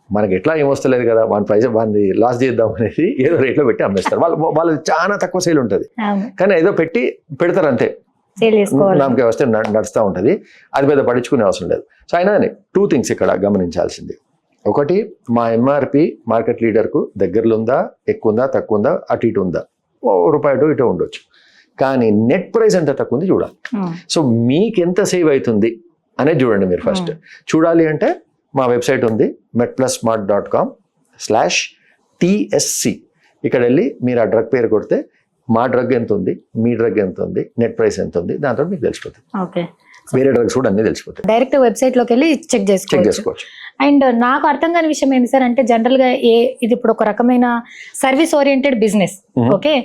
మనకి ఎట్లా ఏమొస్తలేదు కదా, వాడిని లాస్ చేద్దాం అనేది ఏదో రేట్లో పెట్టి అమ్మేస్తారు. వాళ్ళు చాలా తక్కువ సేల్ ఉంటుంది, కానీ ఏదో పెడతారు అంతే, నామకే వస్తే నడుస్తూ ఉంటుంది, అది పెద్ద పడించుకునే అవసరం లేదు. సో అయినా 2 థింగ్స్ ఇక్కడ గమనించాల్సింది. ఒకటి, మా ఎంఆర్పి మార్కెట్ లీడర్కు దగ్గరలో ఉందా, ఎక్కువ ఉందా, తక్కువ ఉందా, అటు ఇటు ఉందా, ₹1 ఇటు ఉండొచ్చు, కానీ నెట్ ప్రైస్ ఎంత తక్కువ ఉంది చూడాలి. సో మీకు ఎంత సేవ్ అవుతుంది అనేది చూడండి మీరు. ఫస్ట్ చూడాలి అంటే మా వెబ్సైట్ ఉంది medplus.com/TSC. ఇక్కడ వెళ్ళి మీరు ఆ డ్రగ్ పేరు కొడితే మా డ్రగ్ ఎంత ఉంది, మీ డ్రగ్ ఎంత ఉంది, నెట్ ప్రైస్ ఎంత ఉంది, దాంతో మీకు తెలిసిపోతుంది. ఓకే. వేరే డ్రగ్స్ కూడా అన్ని తెలిసిపోతాయి, డైరెక్ట్ వెబ్సైట్ లోకి వెళ్ళి చెక్ చెక్ చేసుకోవచ్చు. చేసుకోవచ్చు. అండ్ నాకు అర్థం కాని విషయం ఏంటి సార్ అంటే జనరల్ గా ఇది ఇప్పుడు ఒక రకమైన service oriented business. Okay,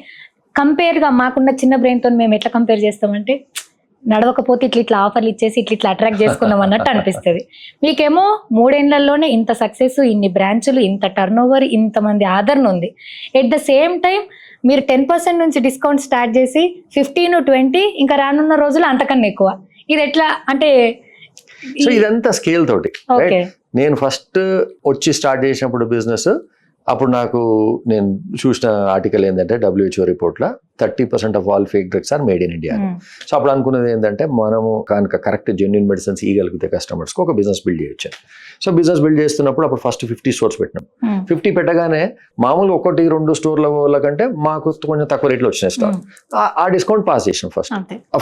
compare గా మాకున్న చిన్న బ్రెయిన్ తో మేము ఎట్లా కంపేర్ చేస్తామంటే నడవకపోతే ఇట్లా ఆఫర్లు ఇచ్చేసి ఇట్లా అట్రాక్ట్ చేసుకుందాం అన్నట్టు అనిపిస్తుంది. మీకేమో 3 ఏళ్లలోనే ఇంత సక్సెస్, ఇన్ని బ్రాంచులు, ఇంత టర్న్ ఓవర్, ఇంతమంది ఆదరణ ఉంది. ఎట్ ద సేమ్ టైం మీరు 10% నుంచి డిస్కౌంట్ స్టార్ట్ చేసి 15-20 ఇంకా రానున్న రోజులు అంతకన్నా ఎక్కువ. ఇది ఎట్లా అంటే సో ఇదంతా స్కేల్ తోటి. ఓకే, నేను ఫస్ట్ వచ్చి స్టార్ట్ చేసినప్పుడు బిజినెస్, అప్పుడు నేను చూసిన ఆర్టికల్ ఏంటంటే WHO రిపోర్ట్లో 30% of all fake drugs are made in India. So అప్పుడు అనుకున్నది ఏంటంటే మనము కనుక కరెక్ట్ జెన్యున్ మెడిసిన్స్ ఇవ్వగలిగితే కస్టమర్స్కి ఒక బిజినెస్ బిల్డ్ చేయొచ్చు. సో బిజినెస్ బిల్డ్ చేస్తున్నప్పుడు అప్పుడు ఫస్ట్ 50 స్టోర్స్ పెట్టినాం. 50 పెట్టగానే మామూలుగా 1-2 స్టోర్ల వాళ్ళకంటే మాకు కొంచెం తక్కువ రేట్లో వచ్చినాయి స్టాక్. ఆ డిస్కౌంట్ పాస్ చేసినాం. ఫస్ట్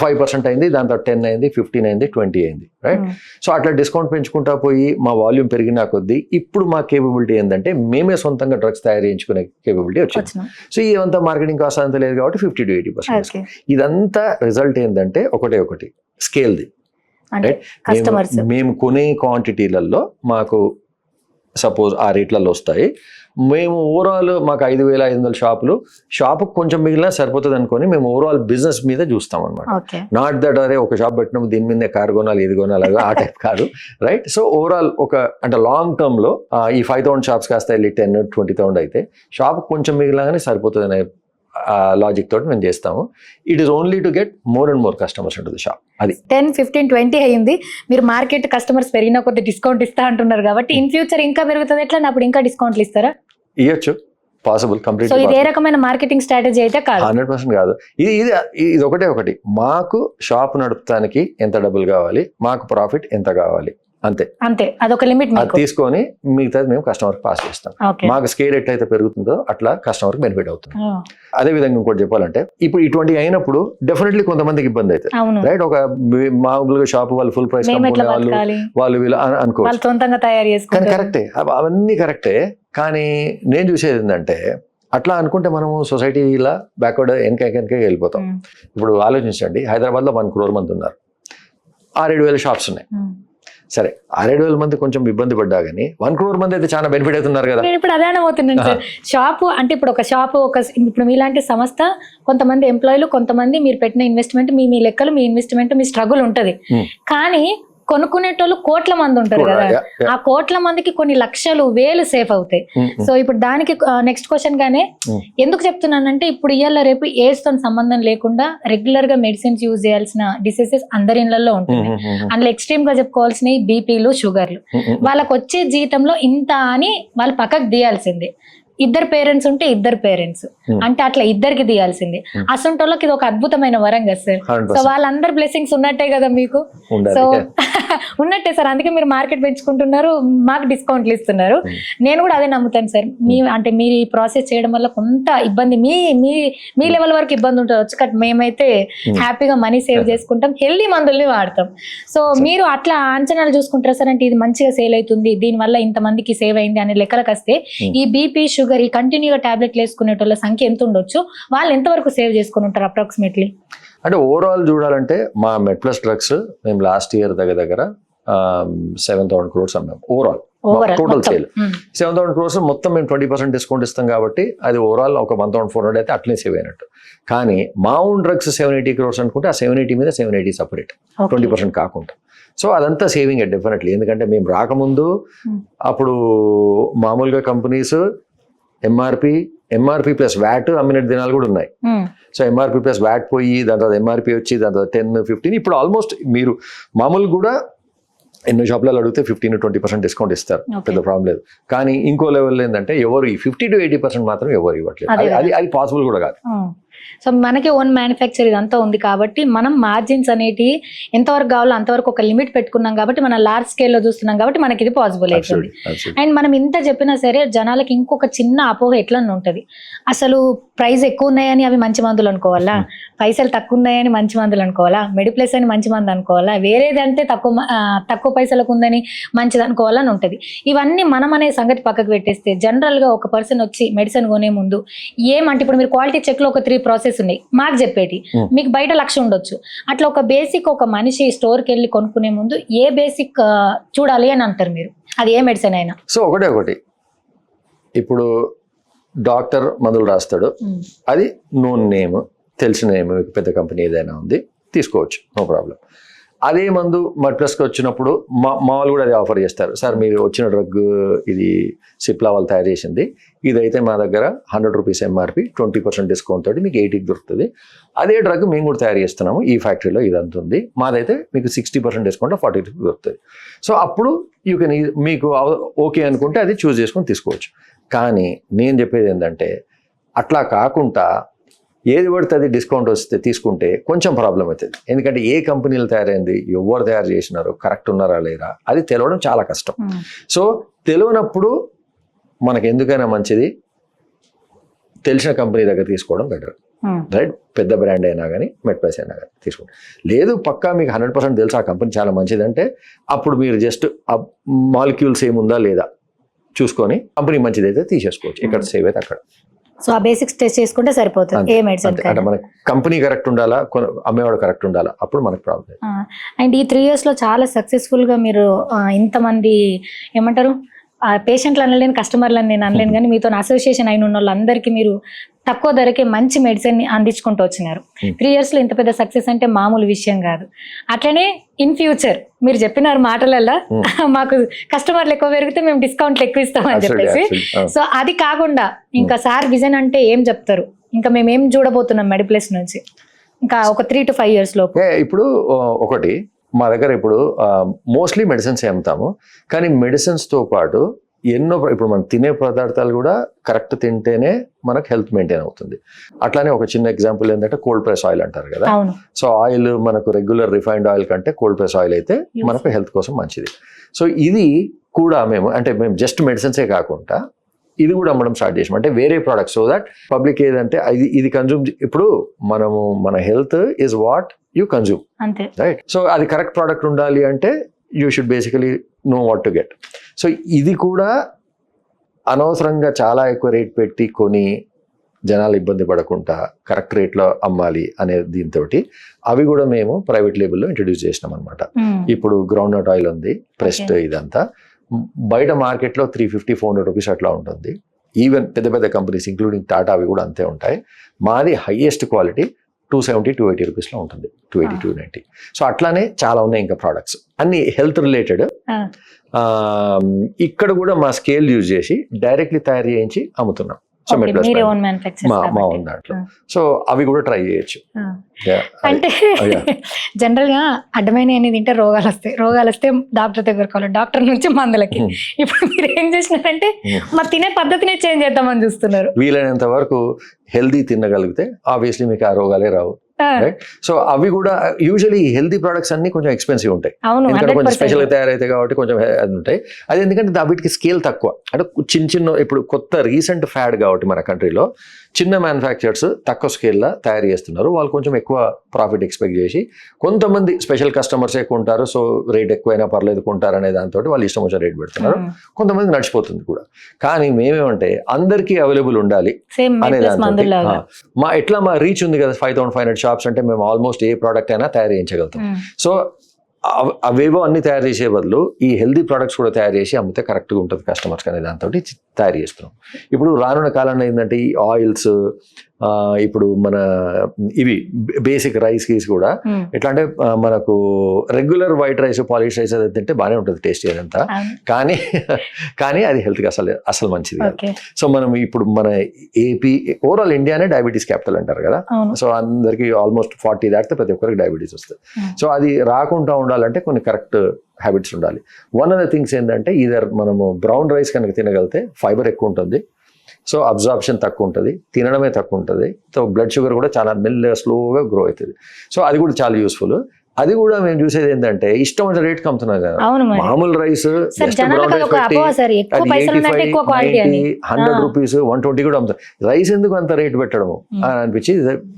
5% అయింది, దాని తర్వాత 10 అయింది, 15 అయింది, 20 అయింది, రైట్. సో అట్లా డిస్కౌంట్ పెంచుకుంటా పోయి మా వాల్యూమ్ పెరిగినా కొద్దీ ఇప్పుడు మా కేపబిలిటీ ఏంటంటే మేమే సొంతంగా డ్రగ్స్ తయారు చేయించుకునే కేపబిలిటీ వచ్చింది. సో ఇదంతా మార్కెటింగ్ కాస్ట్ అంత లేదు కాబట్టి 50-80%. ఇదంతా రిజల్ట్ ఏంటంటే ఒకటి స్కేల్ది, రైట్. మేము కొనే క్వాంటిటీలలో మాకు సపోజ్ ఆ రేట్లలో వస్తాయి. మేము ఓవరాల్ మాకు 5,500 షాపు కొంచెం మిగిలినా సరిపోతుంది అనుకొని మేము ఓవరాల్ బిజినెస్ మీద చూస్తాం అనమాట. నాట్ దట్ అరే ఒక షాప్ పెట్టినప్పుడు దీని మీద కారు కొనాలి, ఇది కొనాలి, ఆ టైప్ కాదు, రైట్. సో ఓవరాల్ అంటే లాంగ్ టర్మ్ లో ఈ 5,000 షాప్స్ కాస్త వెళ్ళి 10-20,000 అయితే షాప్ కొంచెం మిగిలినాగానే సరిపోతుంది అనే లాజిక్ తోటి మేము చేస్తాము. It is only to get more and more customers into the shop. అది 10-15-20 అయింది. మీరు మార్కెట్ కస్టమర్స్ పెరిగిన కొద్ది డిస్కౌంట్ ఇస్తా అంటున్నారు కాబట్టి ఇన్ ఫ్యూచర్ ఇంకా పెరుగుతుంది. ఎట్లా అప్పుడు ఇంకా డిస్కౌంట్లు ఇస్తారా? ఇవ్వచ్చు, పాసిబుల్, కంప్లీట్. సో ఇది ఏ రకమైన మార్కెటింగ్ స్ట్రాటజీ అయితే కాదు, 100% కాదు. ఇది ఒకటి మాకు షాప్ నడుపుతానికి ఎంత డబ్బులు కావాలి, మాకు ప్రాఫిట్ ఎంత కావాలి, అంతే. అదొక లిమిట్ అది తీసుకొని మిగతాది మేము కస్టమర్ పాస్ చేస్తాం. మాకు స్కేల్ ఎట్లయితే పెరుగుతుందో అట్లా కస్టమర్ బెనిఫిట్ అవుతుంది. అదే విధంగా ఇంకోటి చెప్పాలంటే ఇప్పుడు ఇటువంటి అయినప్పుడు డెఫినెట్లీ కొంతమందికి ఇబ్బంది అవుతుంది, రైట్. ఒక మామూలుగా షాప్ వాళ్ళు ఫుల్ ప్రైస్ వాళ్ళు వీళ్ళు అనుకోవచ్చు, కరెక్టే, అవన్నీ కరెక్టే. కానీ నేను చూసేది ఏంటంటే అట్లా అనుకుంటే మనము సొసైటీలో బ్యాక్వర్డ్ వెనక వెళ్ళిపోతాం. ఇప్పుడు ఆలోచించండి, హైదరాబాద్లో 1 crore మంది ఉన్నారు, 6-7 వేల షాప్స్ ఉన్నాయి. సరే 6-7 మంది కొంచెం ఇబ్బంది పడ్డా కానీ 1 crore మంది అయితే చాలా బెనిఫిట్ అవుతున్నారు కదా. నేను ఇప్పుడు అదే అనబోతున్నాను సార్. షాపు అంటే ఇప్పుడు ఒక షాపు ఇప్పుడు మీలాంటి సంస్థ, కొంతమంది ఎంప్లాయీలు, కొంతమంది మీరు పెట్టిన ఇన్వెస్ట్మెంట్, మీ లెక్కలు, మీ ఇన్వెస్ట్మెంట్, మీ స్ట్రగుల్ ఉంటది. కానీ కొనుక్కునేటోళ్ళు కోట్ల మంది ఉంటారు కదా, ఆ కోట్ల మందికి కొన్ని లక్షలు, వేలు సేఫ్ అవుతాయి. సో ఇప్పుడు దానికి నెక్స్ట్ క్వశ్చన్ గానే ఎందుకు చెప్తున్నానంటే ఇప్పుడు ఇవాళ రేపు ఏజ్ తో సంబంధం లేకుండా రెగ్యులర్ గా మెడిసిన్స్ యూజ్ చేయాల్సిన డిసీజెస్ అందరి ఇళ్లలో ఉంటుంది. అందులో ఎక్స్ట్రీమ్ గా చెప్పుకోవాల్సినవి బీపీలు, షుగర్లు. వాళ్ళకి వచ్చే జీతంలో ఇంత అని వాళ్ళు పక్కకు తీయాల్సిందే. 2 పేరెంట్స్ ఉంటే 2 పేరెంట్స్ అంటే అట్లా 2కి తీయాల్సిందే. అసంటోళ్ళకి ఇది ఒక అద్భుతమైన వరం కదా సార్. సో వాళ్ళందరి బ్లెస్సింగ్స్ ఉన్నట్టే కదా మీకు. సో ఉన్నట్టే సార్, అందుకే మీరు మార్కెట్ పెంచుకుంటున్నారు, మాకు డిస్కౌంట్లు ఇస్తున్నారు. నేను కూడా అదే నమ్ముతాను సార్. మీరు ఈ ప్రాసెస్ చేయడం వల్ల కొంత ఇబ్బంది మీ లెవెల్ వరకు ఇబ్బంది ఉండవచ్చు, కానీ మేమైతే హ్యాపీగా మనీ సేవ్ చేసుకుంటాం, హెల్దీ మందుల్ని వాడతాం. సో మీరు అట్లా అంచనాలు చూసుకుంటారా సార్? అంటే ఇది మంచిగా సేల్ అవుతుంది, దీనివల్ల ఇంతమందికి సేవ్ అయింది అనే లెక్కలకు వస్తే ఈ బీపీ, షుగర్, ఈ కంటిన్యూగా టాబ్లెట్లు వేసుకునేటోళ్ళ సంఖ్య ఎంత ఉండొచ్చు, వాళ్ళు ఎంతవరకు సేవ్ చేసుకుని ఉంటారు అప్రాక్సిమేట్లీ? అంటే ఓవరాల్ చూడాలంటే మా మెడ్ప్లస్ డ్రగ్స్ మేము లాస్ట్ ఇయర్ దగ్గర 7,000 crores అమ్మాం. Overall total sale 7,000 crores. మొత్తం మేము 20% డిస్కౌంట్ ఇస్తాం కాబట్టి అది ఓవరాల్ ఒక 1,400 అయితే అట్లనే సేవ్ అయినట్టు. కానీ మా ఓన్ డ్రగ్స్ 780 crores అనుకుంటే ఆ 780 మీద 780 సపరేట్, 20% కాకుండా. సో అదంతా సేవింగ్ డెఫినెట్లీ. ఎందుకంటే మేము రాకముందు అప్పుడు మామూలుగా కంపెనీస్ ఎంఆర్పి ప్లస్ వ్యాట్ అమ్మిన దినాలు కూడా ఉన్నాయి. సో ఎంఆర్పి ప్లస్ వ్యాట్ పోయి దాని తర్వాత ఎంఆర్పి వచ్చి దాని తర్వాత 10-15, ఇప్పుడు ఆల్మోస్ట్ మీరు మామూలు కూడా ఎన్నో షాపులలో అడిగితే 15-20% డిస్కౌంట్ ఇస్తారు, పెద్ద ప్రాబ్లం లేదు. కానీ ఇంకో లెవెల్ ఏంటంటే ఎవరు ఈ 50-80% మాత్రం ఎవరు ఇవ్వట్లేదు. అది పాసిబుల్ కూడా కాదు. సో మనకి ఓన్ మ్యానుఫ్యాక్చర్ ఇదంతా ఉంది కాబట్టి మనం మార్జిన్స్ అనేటి ఎంతవరకు కావాలో అంతవరకు ఒక లిమిట్ పెట్టుకున్నాం కాబట్టి మనం లార్జ్ స్కేల్లో చూస్తున్నాం కాబట్టి మనకి ఇది పాసిబుల్ అవుతుంది. అండ్ మనం ఇంత చెప్పినా సరే జనాలకి ఇంకొక చిన్న అపోహ ఎట్లా ఉంటుంది, అసలు ప్రైస్ ఎక్కువ ఉన్నాయని అవి మంచి మందులు అనుకోవాలా, పైసలు తక్కువ ఉన్నాయని మంచి మందులు అనుకోవాలా, మెడిప్లస్ అని మంచి మందు అనుకోవాలా, వేరేదంటే తక్కువ పైసలకు ఉందని మంచిది అనుకోవాలని ఉంటుంది. ఇవన్నీ మనం అనే సంగతి పక్కకు పెట్టేస్తే జనరల్ గా ఒక పర్సన్ వచ్చి మెడిసిన్ కొనే ముందు ఏమంటే ఇప్పుడు మీరు క్వాలిటీ చెక్ లో ఒక 3 ప్రాసెస్ ఉన్నాయి మాకు చెప్పేటి, మీకు బయట 1,00,000 ఉండొచ్చు. అట్లా ఒక బేసిక్ ఒక మనిషి స్టోర్కి వెళ్ళి కొనుక్కునే ముందు ఏ బేసిక్ చూడాలి అని అంటారు మీరు, అది ఏ మెడిసిన్ అయినా? సో ఒకటి ఇప్పుడు డాక్టర్ మందులు రాస్తాడు, అది నోన్ నేమ్, తెలిసిన నేమ్, పెద్ద కంపెనీ ఏదైనా ఉంది తీసుకోవచ్చు, నో ప్రాబ్లం. అదే మందు మడ్ప్లస్కి వచ్చినప్పుడు మామూలు కూడా అది ఆఫర్ చేస్తారు, సార్ మీరు వచ్చిన డ్రగ్ ఇది సిప్లా వాళ్ళు తయారు చేసింది, ఇదైతే మా దగ్గర 100 రూపీస్ ఎంఆర్పి 20% డిస్కౌంట్ తోటి మీకు 80కి దొరుకుతుంది. అదే డ్రగ్ మేము కూడా తయారు చేస్తున్నాము ఈ ఫ్యాక్టరీలో, ఇదంతా ఉంది, మాదైతే మీకు 60% డిస్కౌంట్ 40 రూపీస్ దొరుకుతుంది. సో అప్పుడు యూ కెన్, మీకు ఓకే అనుకుంటే అది చూస్ చేసుకొని తీసుకోవచ్చు. కానీ నేను చెప్పేది ఏంటంటే అట్లా కాకుండా ఏది పడితే అది డిస్కౌంట్ వస్తే తీసుకుంటే కొంచెం ప్రాబ్లం అవుతుంది. ఎందుకంటే ఏ కంపెనీలు తయారైంది, ఎవరు తయారు చేసినారు, కరెక్ట్ ఉన్నారా లేరా, అది తెలవడం చాలా కష్టం. సో తెలియనప్పుడు మనకు ఎందుకైనా మంచిది తెలిసిన కంపెనీ దగ్గర తీసుకోవడం బెటర్, రైట్? పెద్ద బ్రాండ్ అయినా కానీ మెడ్ప్లస్ అయినా కానీ తీసుకోండి. లేదు పక్కా మీకు 100% తెలుసు ఆ కంపెనీ చాలా మంచిదంటే అప్పుడు మీరు జస్ట్ ఆ మాలిక్యూల్స్ ఏముందా లేదా చూసుకొని కంపెనీ మంచిదైతే తీసేసుకోవచ్చు, ఎక్కడ సేవ్ అయితే అక్కడ. సో ఆ బేసిక్స్ టెస్ట్ చేసుకుంటే సరిపోతుంది ఏ మెడిసిన్. అంటే మనకి కంపెనీ కరెక్ట్ ఉండాలా, అమ్మేవాడు కరెక్ట్ ఉండాలా, అప్పుడు మనకు ప్రాబ్లం. అండ్ ఈ 3 years లో చాలా సక్సెస్ఫుల్ గా మీరు ఇంతమంది ఏమంటారు పేషెంట్లు అనలేను, కస్టమర్లను నేను అనలేను, కానీ మీతో అసోసియేషన్ అయిన వాళ్ళందరికీ మీరు తక్కువ ధరకే మంచి మెడిసిన్ ని అందించుకుంటూ వచ్చినారు. 3 years లో ఇంత పెద్ద సక్సెస్ అంటే మామూలు విషయం కాదు. అట్లనే ఇన్ ఫ్యూచర్ మీరు చెప్పినారు మాటలల్లో మాకు కస్టమర్లు ఎక్కువ పెరిగితే మేము డిస్కౌంట్లు ఎక్కువ ఇస్తామని చెప్పేసి. సో అది కాకుండా ఇంకా సార్ విజన్ అంటే ఏం చెప్తారు, ఇంకా మేము ఏం చూడబోతున్నాం మెడిప్లస్ నుంచి ఇంకా ఒక 3 to 5 years లోపు? ఇప్పుడు ఒకటి మా దగ్గర ఇప్పుడు మోస్ట్లీ మెడిసిన్స్ అమ్ముతాము, కానీ మెడిసిన్స్తో పాటు ఎన్నో ఇప్పుడు మనం తినే పదార్థాలు కూడా కరెక్ట్ తింటేనే మనకు హెల్త్ మెయింటైన్ అవుతుంది. అట్లానే ఒక చిన్న ఎగ్జాంపుల్ ఏంటంటే కోల్డ్ ప్రెస్ ఆయిల్ అంటారు కదా. సో ఆయిల్ మనకు రెగ్యులర్ రిఫైన్డ్ ఆయిల్ కంటే కోల్డ్ ప్రెస్ ఆయిల్ అయితే మనకు హెల్త్ కోసం మంచిది. సో ఇది కూడా మేము జస్ట్ మెడిసిన్సే కాకుండా ఇది కూడా అమ్మడం స్టార్ట్ చేసాం, అంటే వేరే ప్రోడక్ట్స్, సో దట్ పబ్లిక్ ఏదంటే ఇది కన్జ్యూమ్, ఇప్పుడు మన health is what you consume, right? So అది కరెక్ట్ ప్రోడక్ట్ ఉండాలి అంటే you should basically know what to get. So ఇది కూడా అనవసరంగా చాలా ఎక్కువ రేట్ పెట్టి కొని జనాలు ఇబ్బంది పడకుండా కరెక్ట్ రేట్లో అమ్మాలి అనే దీంతో అవి కూడా మేము ప్రైవేట్ లేబుల్లో ఇంట్రడ్యూస్ చేసినాం అనమాట. ఇప్పుడు గ్రౌండ్ నట్ ఆయిల్ ఉంది, ప్రెస్ట్, ఇదంతా బయట మార్కెట్లో 350-400 రూపీస్ అట్లా ఉంటుంది. ఈవెన్ పెద్ద పెద్ద కంపెనీస్ ఇంక్లూడింగ్ టాటా అవి కూడా అంతే ఉంటాయి. మాది హైయెస్ట్ క్వాలిటీ 270-280 రూపీస్లో ఉంటుంది, 280-290. సో అట్లానే చాలా ఉన్నాయి ఇంకా ప్రోడక్ట్స్ అన్ని హెల్త్ రిలేటెడ్. ఇక్కడ కూడా మా స్కేల్ యూజ్ చేసి డైరెక్ట్లీ తయారు చేయించి అమ్ముతున్నాం. సో మా ఓన్ దాంట్లో. సో అవి కూడా ట్రై చేయొచ్చు. అంటే జనరల్ గా అడ్డమైన అనేది తింటే రోగాలు వస్తే డాక్టర్ దగ్గరకు వెళ్ళాలి, డాక్టర్ నుంచి మందులకి. ఇప్పుడు మీరు ఏం చేసినారంటే మా తినే పద్ధతినే చేంజ్ చేద్దామని చూస్తున్నారు. వీలైనంత వరకు హెల్దీ తినగలిగితే ఆబ్వియస్లీ మీకు ఆ రోగాలే రావు. సో అవి కూడా యూజువల్లీ హెల్దీ ప్రొడక్ట్స్ అన్ని కొంచెం ఎక్స్పెన్సివ్ ఉంటాయి, ఎందుకంటే కొంచెం స్పెషల్ గా తయారైతాయి కాబట్టి కొంచెం అది ఉంటాయి. అది ఎందుకంటే వీటికి స్కేల్ తక్కువ, అంటే చిన్న ఇప్పుడు కొత్త రీసెంట్ ఫ్యాడ్ కాబట్టి మన కంట్రీలో చిన్న మ్యానుఫ్యాక్చరర్స్ తక్కువ స్కేల్లో తయారు చేస్తున్నారు. వాళ్ళు కొంచెం ఎక్కువ ప్రాఫిట్ ఎక్స్పెక్ట్ చేసి, కొంతమంది స్పెషల్ కస్టమర్స్ ఎక్కువ ఉంటారు, సో రేట్ ఎక్కువైనా పర్లేదు కొంటారు అనే దాంతో వాళ్ళు ఇష్టం వచ్చిన రేట్ పెడుతున్నారు. కొంతమంది నడిచిపోతుంది కూడా. కానీ మేమేమంటే అందరికీ అవైలబుల్ ఉండాలి అనే దాంతో మా రీచ్ ఉంది కదా, 5500 షాప్స్ అంటే మేము ఆల్మోస్ట్ ఏ ప్రోడక్ట్ అయినా తయారు చేయించగలుగుతాం. సో అవేవో అన్ని తయారు చేసే బదులు ఈ హెల్దీ ప్రొడక్ట్స్ కూడా తయారు చేసి అమ్మితే కరెక్ట్గా ఉంటుంది కస్టమర్స్కి అనే దాంతో తయారు చేస్తున్నాం. ఇప్పుడు రానున్న కాలంలో ఏంటంటే ఈ ఆయిల్స్, ఇప్పుడు మన ఇవి బేసిక్ రైస్ కీస్ కూడా ఎట్లా అంటే మనకు regular white rice, polish rice అది తింటే బాగానే ఉంటుంది టేస్ట్ అదంతా, కానీ అది హెల్త్కి అసలు మంచిది కాదు. సో మనం ఇప్పుడు మన ఏపీ ఓవరాల్ ఇండియానే డయాబెటీస్ క్యాపిటల్ అంటారు కదా. సో అందరికి ఆల్మోస్ట్ 40 దాటితే ప్రతి ఒక్కరికి డయాబెటీస్ వస్తుంది. సో అది రాకుండా ఉండాలంటే కొన్ని కరెక్ట్ హ్యాబిట్స్ ఉండాలి. వన్ ఆఫ్ ద థింగ్స్ ఏంటంటే ఈధర్ మనము బ్రౌన్ రైస్ కనుక తినగలిగితే ఫైబర్ ఎక్కువ ఉంటుంది, సో అబ్జార్ప్షన్ తక్కువ ఉంటుంది, తినడమే తక్కువ ఉంటుంది, సో బ్లడ్ షుగర్ కూడా చాలా మెల్లగా స్లోగా గ్రో అవుతుంది. సో అది కూడా చాలా యూస్ఫుల్. అది కూడా మేము చూసేది ఏంటంటే ఇష్టం వచ్చిన రేట్కి అమ్ముతున్నాం కదా. మామూలు రైస్ 100 రూపీస్ 120 కూడా అమ్ముతారు. రైస్ ఎందుకు అంత రేట్ పెట్టడము అని అనిపించి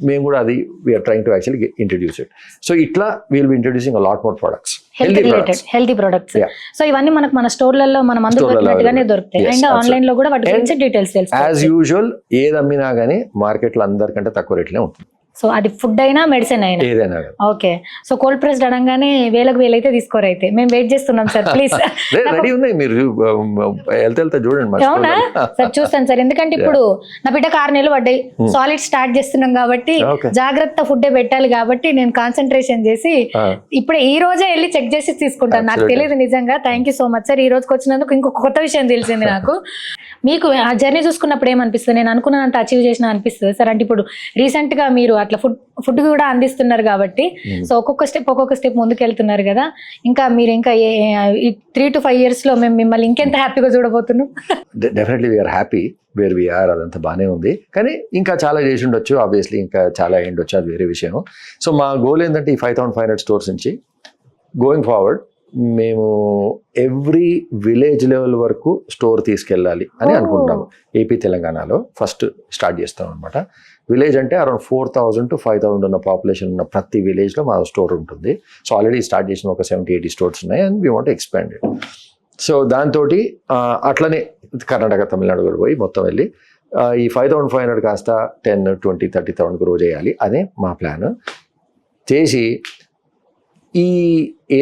మేము కూడా అది we are trying to actually introduce it. So ఇట్లా we'll be introducing a lot more products. Health related products. Healthy products. Yeah. So ఇవన్నీ మనకు మన స్టోర్లలో మనం Store అందుకు లలో పెట్టినట్టుగానే available. దొరుకుతాయి. Yes, and absolutely. ఆన్లైన్ లో కూడా వాటి And గురించి డీటెయిల్స్ యాజ్ తెలుసు. యూజువల్ ఏది అమ్మినా కానీ మార్కెట్లో అందరికంటే తక్కువ రేట్లే ఉంటుంది సో అది ఫుడ్ అయినా మెడిసిన్ అయినా. ఏదైనా కానీ. ఓకే. సో కోల్డ్ ప్రెస్డ్ అనగానే వేలకు వేలైతే తీసుకోరు అయితే. మేము వెయిట్ చేస్తున్నాం సార్ ప్లీజ్. రెడీ ఉన్నాయి, మీరు వెళ్తే చూడండి మా అవునా సార్? చూస్తాను సార్, ఎందుకంటే ఇప్పుడు నా బిడ్డకు 6 నెలలు పడ్డాయి, సాలిడ్ స్టార్ట్ చేస్తున్నాం కాబట్టి Okay. జాగ్రత్త ఫుడ్ పెట్టాలి కాబట్టి నేను కాన్సన్ట్రేషన్ చేసి ఇప్పుడే ఈ రోజే వెళ్ళి చెక్ చేసి తీసుకుంటాను. నాకు Absolutely. తెలియదు నిజంగా. Thank you so much sir. ఈ రోజుకి వచ్చినందుకు ఇంకొక కొత్త విషయం తెలిసింది నాకు. మీకు ఆ జర్నీ చూసుకున్నప్పుడు ఏమనిపిస్తుంది? నేను అనుకున్నంత అచీవ్ చేసిన అనిపిస్తుంది సార్? అంటే ఇప్పుడు రీసెంట్ గా మీరు అట్లా ఫుడ్ కూడా అందిస్తున్నారు కాబట్టి సో ఒక్కొక్క స్టెప్ ముందుకు వెళ్తున్నారు కదా. ఇంకా మీరు ఇంకా 3 to 5 years లో మేము మిమ్మల్ని ఇంకెంత హ్యాపీగా చూడబోతున్నాం. Definitely we are happy where we are, అదంతా బాగానే ఉంది. కానీ ఇంకా చాలా చేసి ఉండొచ్చు, ఆబ్వియస్లీ ఇంకా చాలా అయ్యిండొచ్చు, అది వేరే విషయం. సో మా గోల్ ఏంటంటే ఈ 5500 స్టోర్స్ నుంచి గోయింగ్ ఫార్వర్డ్ మేము ఎవ్రీ విలేజ్ లెవెల్ వరకు స్టోర్ తీసుకెళ్ళాలి అని అనుకుంటున్నాము. ఏపీ తెలంగాణలో ఫస్ట్ స్టార్ట్ చేస్తాం అనమాట. విలేజ్ అంటే అరౌండ్ 4000 to 5000 ఉన్న పాపులేషన్ ఉన్న ప్రతి విలేజ్లో మా స్టోర్ ఉంటుంది. సో ఆల్రెడీ స్టార్ట్ చేసిన ఒక 70-80 స్టోర్స్ ఉన్నాయి and we want expand it. So దాంతో అట్లనే కర్ణాటక, తమిళనాడు కూడా పోయి మొత్తం వెళ్ళి ఈ 5500 కాస్త 10, 20, 30,000 గ్రో చేయాలి అనే మా ప్లాన్. చేసి ఈ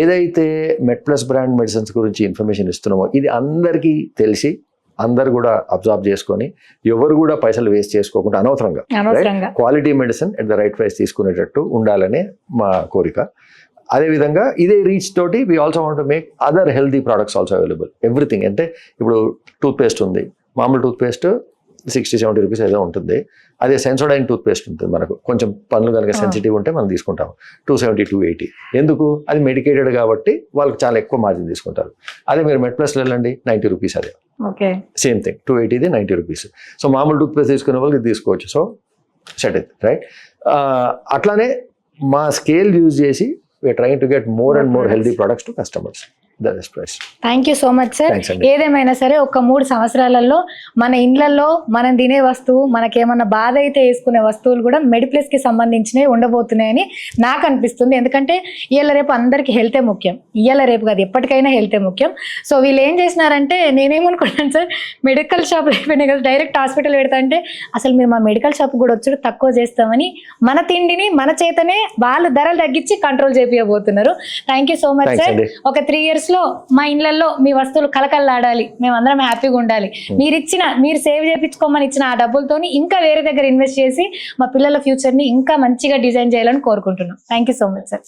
ఏదైతే మెడ్ప్లస్ బ్రాండ్ మెడిసిన్స్ గురించి ఇన్ఫర్మేషన్ ఇస్తున్నామో ఇది అందరికీ తెలిసి అందరు కూడా అబ్జర్వ్ చేసుకొని ఎవరు కూడా పైసలు వేస్ట్ చేసుకోకుండా అనవసరంగా quality medicine at the right price తీసుకునేటట్టు ఉండాలనే మా కోరిక. అదేవిధంగా ఇదే రీచ్ తోటి we also want to make other healthy products also available. Everything అంటే ఇప్పుడు టూత్పేస్ట్ ఉంది, మామూలు టూత్పేస్ట్ 60-70 రూపీస్ ఏదో ఉంటుంది. అదే సెన్సోడైన్ టూత్పేస్ట్ ఉంటుంది, మనకు కొంచెం పనులు కనుక సెన్సిటివ్ ఉంటే మనం తీసుకుంటాం 270, 280. ఎందుకు? అది మెడికేటెడ్ కాబట్టి వాళ్ళకి చాలా ఎక్కువ మార్జిన్ తీసుకుంటారు. అదే మీరు మెడ్ప్లస్లో వెళ్ళండి 90 రూపీస్, అదే సేమ్ థింగ్ 280, 90 రూపీస్. సో మామూలు టూత్పేస్ట్ తీసుకునే వాళ్ళు ఇది తీసుకోవచ్చు. సో సెట్ ఇది రైట్. అట్లానే మా స్కేల్ యూజ్ చేసి we are trying to get more and more healthy products to customers. Thank you so much sir. ఏదేమైనా సరే ఒక 3 సంవత్సరాలలో మన ఇండ్లలో మనం తినే వస్తువు, మనకేమన్నా బాధ అయితే వేసుకునే వస్తువులు కూడా మెడిప్లస్ కి సంబంధించినవి ఉండబోతున్నాయని నాకు అనిపిస్తుంది. ఎందుకంటే ఇవాళ రేపు అందరికి హెల్తే ముఖ్యం, ఇవాళ రేపు కాదు ఎప్పటికైనా హెల్తే ముఖ్యం. సో వీళ్ళు ఏం చేసినారంటే, నేనేమనుకున్నాను సార్, మెడికల్ షాప్లు అయిపోయినాయి కదా, డైరెక్ట్ హాస్పిటల్ పెడతా అంటే అసలు మీరు మా మెడికల్ షాప్ కూడా వచ్చి తక్కువ చేస్తామని మన తిండిని మన చేతనే వాళ్ళు ధరలు తగ్గించి కంట్రోల్ చేపియబోతున్నారు. Thank you so much sir. ఒక 3 years లో మా ఇళ్లలో మీ వస్తువులు కలకల్లాడాలి, మేమందరం హ్యాపీగా ఉండాలి. మీరు సేవ్ చేయించుకోమని ఇచ్చిన ఆ డబ్బులతోని ఇంకా వేరే దగ్గర ఇన్వెస్ట్ చేసి మా పిల్లల ఫ్యూచర్ ని ఇంకా మంచిగా డిజైన్ చేయాలని కోరుకుంటున్నాం. Thank you so much sir.